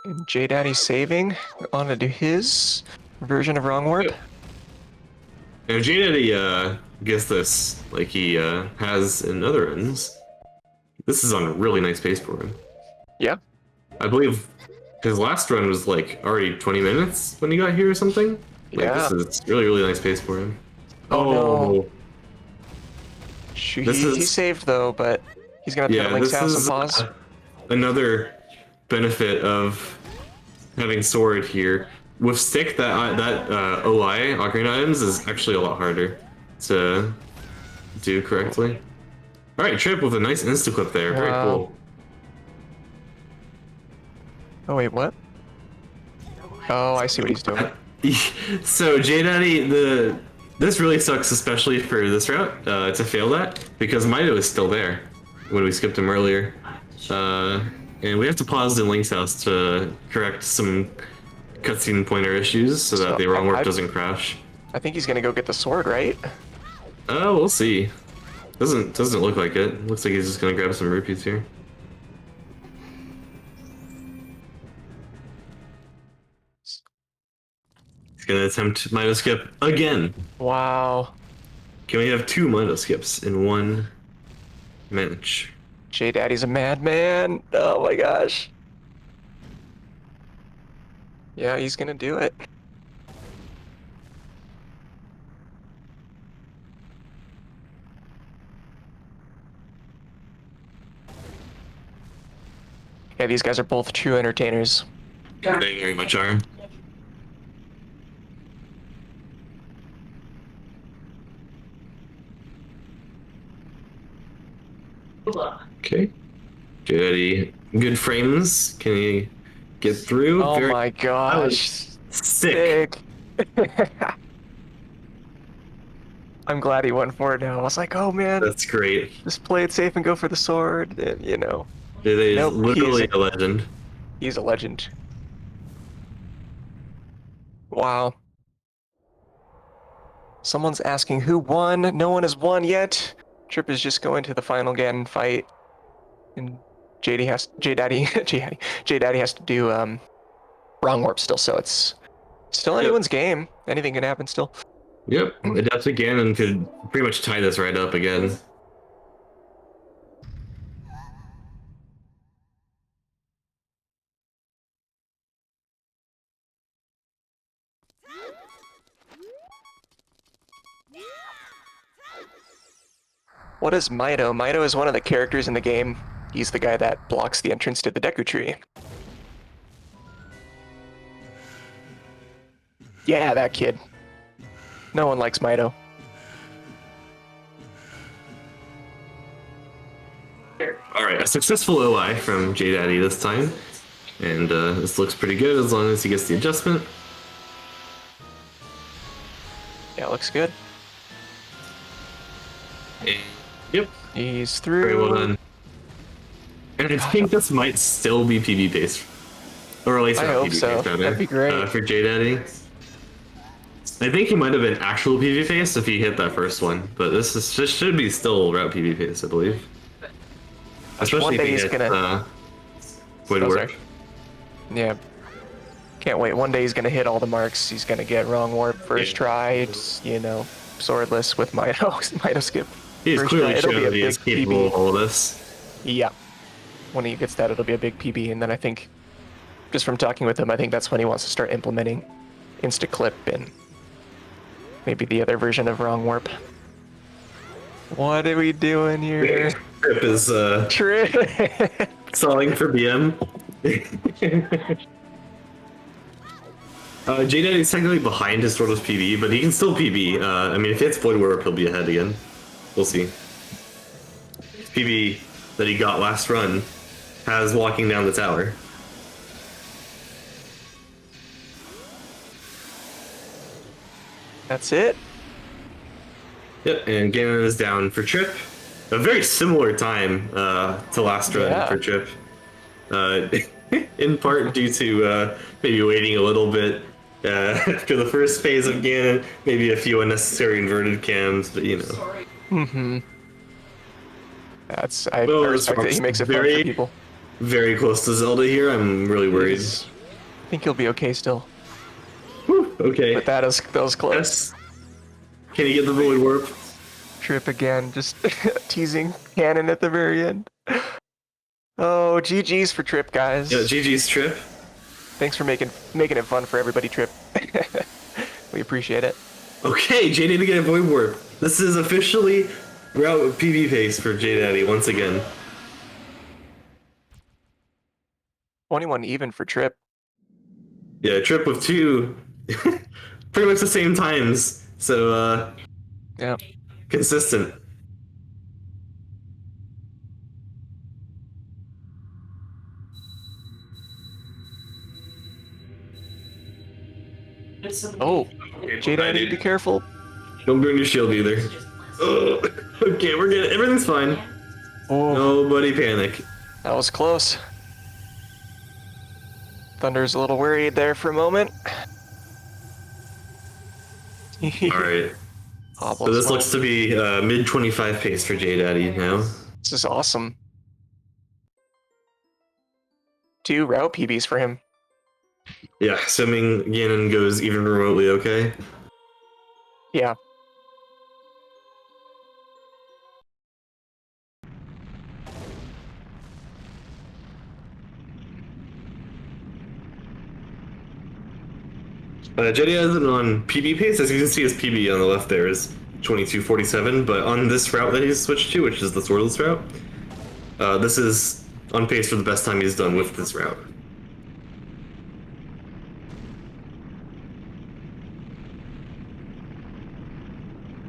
And JDaddy's saving on to do his version of wrong warp. Now JDaddy gets this like he has in other runs. This is on a really nice pace for him. Yeah. I believe his last run was like already 20 minutes when he got here or something. Like, Yeah. This is really nice pace for him. Oh, no. Shoot, This he is- saved though, but he's gonna have to Yeah, go to Link's this house is and pause. Another benefit of having sword here. With stick, that OI, Ocarina items, is actually a lot harder to do correctly. Alright, Tripp with a nice insta-clip there. Very Wow. cool. Oh wait, what? Oh, I see what he's doing. So JDaddy, this really sucks, especially for this route, to fail that, because Mido is still there when we skipped him earlier. And we have to pause in Link's house to correct some cutscene pointer issues so that So, the wrong warp I- doesn't crash. I think he's gonna go get the sword, right? Oh, we'll see. Doesn't look like it. Looks like he's just gonna grab some rupees here. He's gonna attempt Mido skip again. Wow. Can we have 2 Mido skips in one match? JDaddy's a madman. Oh my gosh. Yeah, he's gonna do it. Yeah, these guys are both true entertainers. Thank you very much, Arm. Okay. JDaddy, good frames. Can he get through? Oh Very- my gosh. Sick. I'm glad he went for it now. I was like, oh man, That's great. just play it safe and go for the sword. And, you know, It is Nope, literally a legend. he's a legend. Wow. Someone's asking who won. No one has won yet. Tripp is just going to the final Ganon fight, and JD has to do wrong warp still. So it's still anyone's game. Anything can happen still. Yep, Adapt again and could pretty much tie this right up again. What is Mido? Mido is one of the characters in the game. He's the guy that blocks the entrance to the Deku Tree. Yeah, that kid. No one likes Mido. Alright, a successful OI from JDaddy this time. And this looks pretty good as long as he gets the adjustment. Yeah, looks good. And, yep, He's through. very well done. And I think this might still be PB based. Or at least I not hope PB so. based, rather, That'd be great. for JDaddy. I think he might have been actual PB faced if he hit that first one, but this should be still route PB faced, I believe. Especially day if he he's hits, gonna- Void Oh, Warp. sorry. Yeah. Can't wait. One day he's gonna hit all the marks. He's gonna get wrong warp first Yeah. try. It's, you know, swordless with Mido. Mido skip. He's First clearly try, it'll be shown a that he is big capable of PB. all of this. Yeah. When he gets that, it'll be a big PB, and then I think, just from talking with him, I think that's when he wants to start implementing Insta Clip and maybe the other version of wrong warp. What are we doing here? Trip is Trip. stalling for BM. JDaddy's technically behind his Swordless PB, but he can still PB. I mean, if he hits Void Warp, he'll be ahead again. We'll see. PB that he got last run has walking down the tower. That's it. Yep, and Ganon is down for Trip. A very similar time to last run Yeah. for Trip. In part due to maybe waiting a little bit after the first phase of Ganon, maybe a few unnecessary inverted cams, but you know. Mm-hmm. That's I Well, respect that he makes it fun for very- people. Very close to Zelda here. I'm really worried. I think he'll be okay still. Whew, okay. But that was close. Yes. Can he get the Void Warp? Trip again, just teasing Ganon at the very end. Oh, GG's for Trip, guys. Yeah, GG's Trip. Thanks for making it fun for everybody, Trip. We appreciate it. Okay, JD to get a Void Warp. This is officially route PB pace for JDaddy once again. 21 even for Trip. Yeah, Trip with two pretty much the same times. So Yeah. consistent. Oh, JDaddy, be careful. Don't burn your shield either. Ugh. Okay, we're good. Everything's fine. Oh, Nobody panic. that was close. Thunder's a little worried there for a moment. Alright. Hobbles So this well. looks to be mid 25 pace for JDaddy now. This is awesome. 2 route PBs for him. Yeah, assuming Ganon goes even remotely okay. Yeah. JD has it on PB pace. As you can see, his PB on the left there is 22:47, but on this route that he's switched to, which is the swordless route, this is on pace for the best time he's done with this route.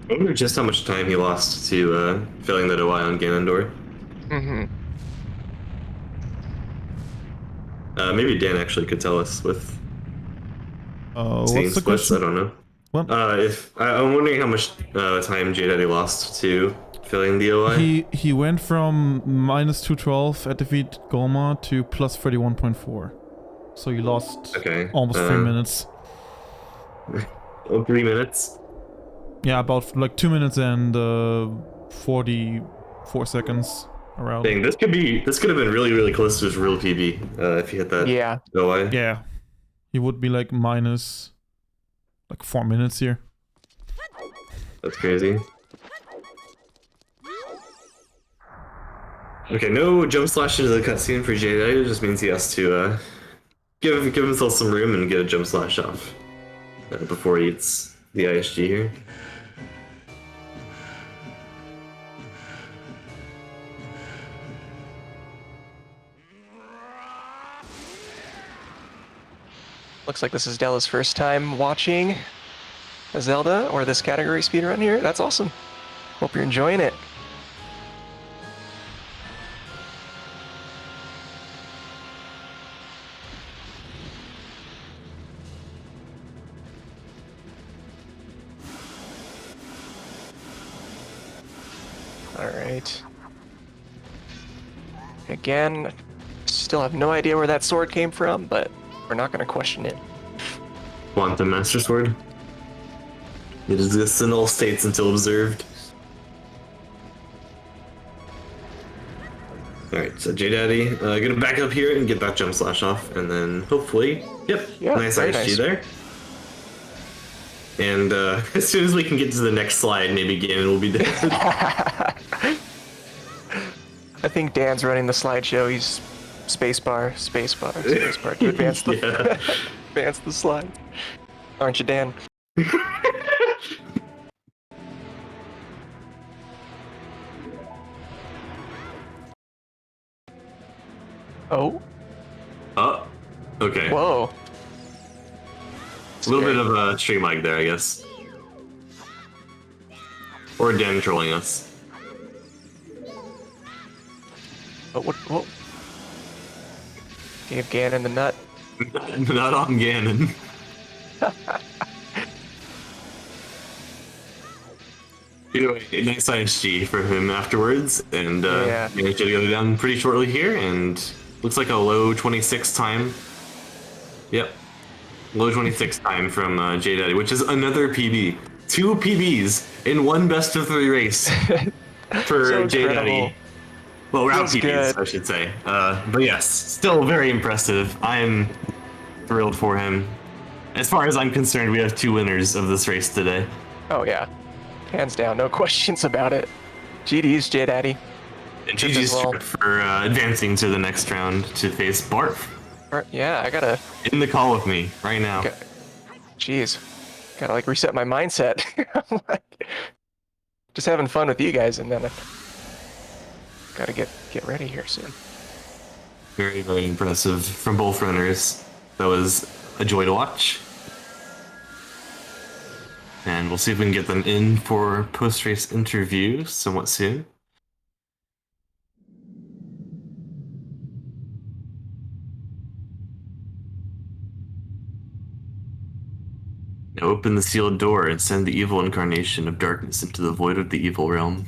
I wonder just how much time he lost to failing that OI on Ganondorf. Mm-hmm. Maybe Dan actually could tell us with Seeing What's the splits, I question? don't know. What? I'm wondering how much time JDaddy lost to filling the OI. He went from -212 at defeat Goma to plus 31.4. So you lost almost 3 minutes. 3 minutes. Yeah, about like 2 minutes and 44 seconds around. Dang, this could have been really close to his real PB if he hit that Yeah. OI. Yeah. He would be like minus like 4 minutes here. That's crazy. Okay, no jump slash into the cutscene for JDaddy. It just means he has to give himself some room and get a jump slash off before he eats the ISG here. Looks like this is Della's first time watching a Zelda or this category speedrun here. That's awesome. Hope you're enjoying it. All right. Again, still have no idea where that sword came from, but we're not going to question it. Quantum Master Sword. It exists in all states until observed. Alright, so JDaddy, gonna back up here and get that jump slash off, and then hopefully, yep, Yeah, nice very ISG nice. there. And as soon as we can get to the next slide, maybe Ganon will be dead. I think Dan's running the slideshow. He's spacebar to advance the Yeah. advance the slide. Aren't you, Dan? Oh, Oh, okay. whoa. A little bit of a stream lag there, I guess. Or Dan trolling us. Oh, what? Gave Ganon the nut. Not on Ganon. Either way, nice ISG for him afterwards, and Yeah. managed to get it down pretty shortly here, and looks like a low 26 time. Yep, low 26 time from JDaddy, which is another PB. 2 PBs in one best of 3 race for So JDaddy. incredible. Well, round Feels PBs, good. I should say. But yes, still very impressive. I'm thrilled for him. As far as I'm concerned, we have 2 winners of this race today. Oh yeah, hands down, no questions about it. GD's JDaddy. And Trip GG's as well. Trip for advancing to the next round to face Barf. Yeah, I gotta. In the call with me right now. Jeez, gotta like reset my mindset. I'm like, just having fun with you guys, and then I gotta get ready here soon. Very, very impressive from both runners. That was a joy to watch. And we'll see if we can get them in for post-race interview somewhat soon. Now open the sealed door and send the evil incarnation of darkness into the void of the evil realm.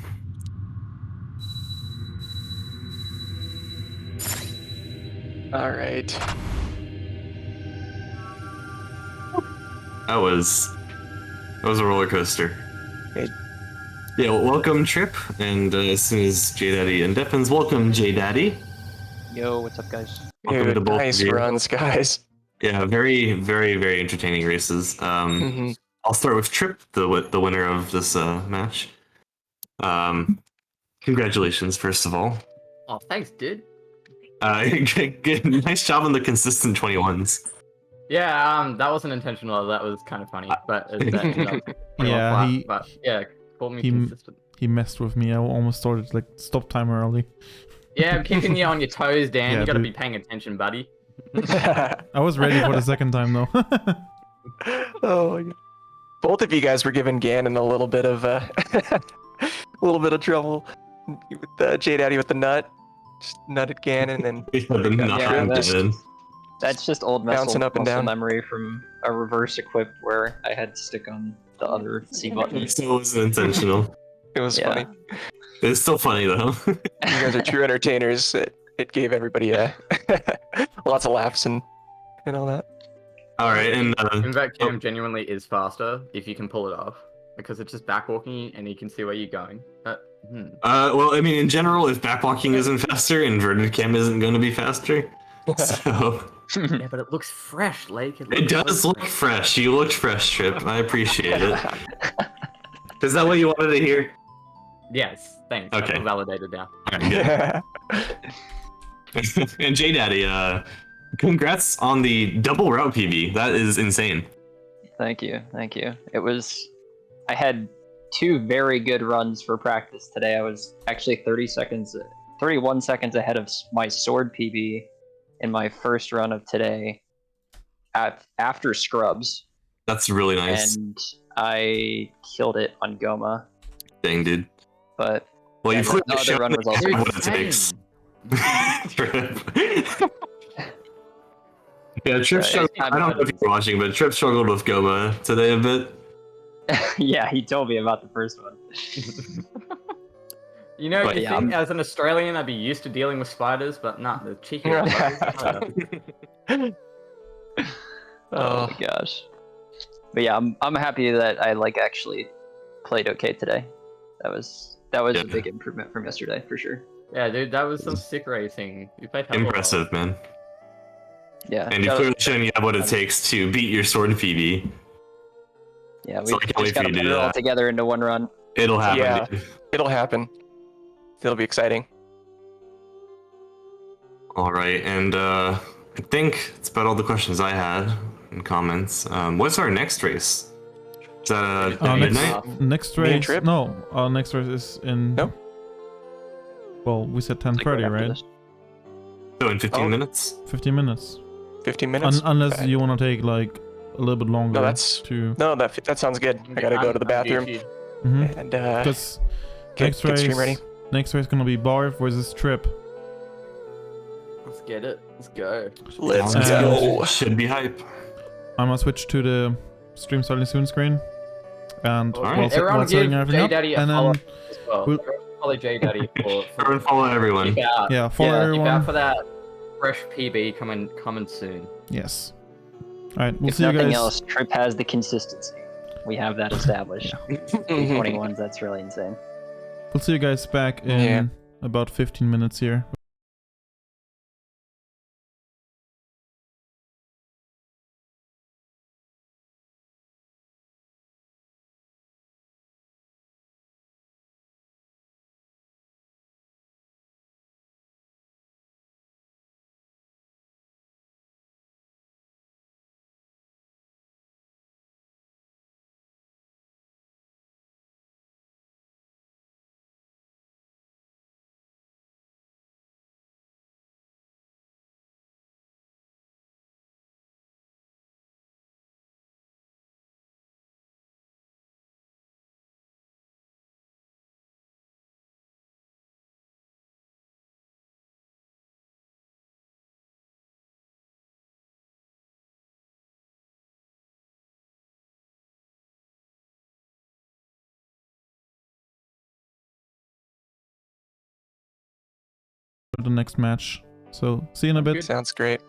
All right. That was a roller coaster. Hey. Yeah, well, welcome Tripp, and as soon as JDaddy and Deppins, welcome JDaddy. Yo, what's up, guys? Welcome Dude, to both nice of you. runs, guys. Yeah, very, very, very entertaining races. Mhm. I'll start with Tripp, the winner of this match. Congratulations, first of all. Oh, thanks, dude. Good, nice job on the consistent 21s. Yeah, that wasn't intentional. That was kind of funny, but it ended up pretty Yeah, well flat. he- But yeah, called me he- consistent. He messed with me. I almost started like stop timer early. Yeah, I'm keeping you on your toes, Dan. Yeah, You gotta dude. be paying attention, buddy. I was ready for the second time though. Oh, my God. Both of you guys were giving Ganon a little bit of trouble with JDaddy with the nut. Just nutted Ganon and Yeah, Yeah, not just- Ganon. That's just old Bouncing up and muscle down. memory from a reverse equip where I had to stick on the other C button. It wasn't intentional. It was Yeah. funny. It's still funny though. You guys are true entertainers. It gave everybody lots of laughs and all that. All right, and Invert cam genuinely is faster if you can pull it off, because it's just backwalking and you can see where you're going. well, I mean, in general, if backwalking isn't faster, inverted cam isn't going to be faster. So Yeah, but it looks fresh, Lake. it looks does so look fresh. You looked fresh, Tripp. I appreciate it. Is that what you wanted to hear? Yes, thanks. Okay. I feel validated now. All right, good. And JDaddy, congrats on the double route PB. That is insane. Thank you. It was. I had 2 very good runs for practice today. I was actually 31 seconds ahead of my sword PB in my first run of today after scrubs, That's really nice. and I killed it on Goma. Dang, dude. But Well, yeah, you clearly the other showed run was also what it takes. Tripp. Yeah, Tripp struggled. I don't know if you're watching, but Tripp struggled with Goma today a bit. yeah, he told me about the first one. You know, But you yeah, think as an Australian I'd be used to dealing with spiders, but nah, the cheeky Oh my gosh. But yeah, I'm happy that I actually played okay today. That was Yeah. a big improvement from yesterday for sure. Yeah, dude, that was some sick racing. You played hella well. Impressive, man. Yeah. And you've clearly shown you have what it takes to beat your sword PB. Yeah, we So I can't wait just for gotta you to put do it all that. together into one run. It'll happen. Yeah. Dude. It'll happen. It'll be exciting. All right, and I think it's about all the questions I had and comments. What's our next race? Is that midnight? Next Me and race? Tripp? No, our next race is in. No. Well, we said It's like 10:30, after right? this. So in 15 Oh. minutes? 15 minutes. 15 minutes. Unless Okay. you want to take like a little bit longer. No, that's- to. No, that sounds good. I gotta go to the bathroom Mhm. and Because get stream ready. next race gonna be Barf versus Tripp. Let's get it. Let's go. Let's Sounds go. Should be hype. I'm gonna switch to the stream starting soon screen, and Alright. while Everyone while setting give everything up, JDaddy a and follow then as well. we'll- Follow JDaddy for Everyone follow everyone. keep out. yeah, follow Keep everyone. out for that fresh PB coming soon. Yes. All right, we'll If see you nothing guys. else, Tripp has the consistency. We have that established. 21s, that's really insane. We'll see you guys back in Yeah. about 15 minutes here. For the next match. So see you in a bit. Sounds great.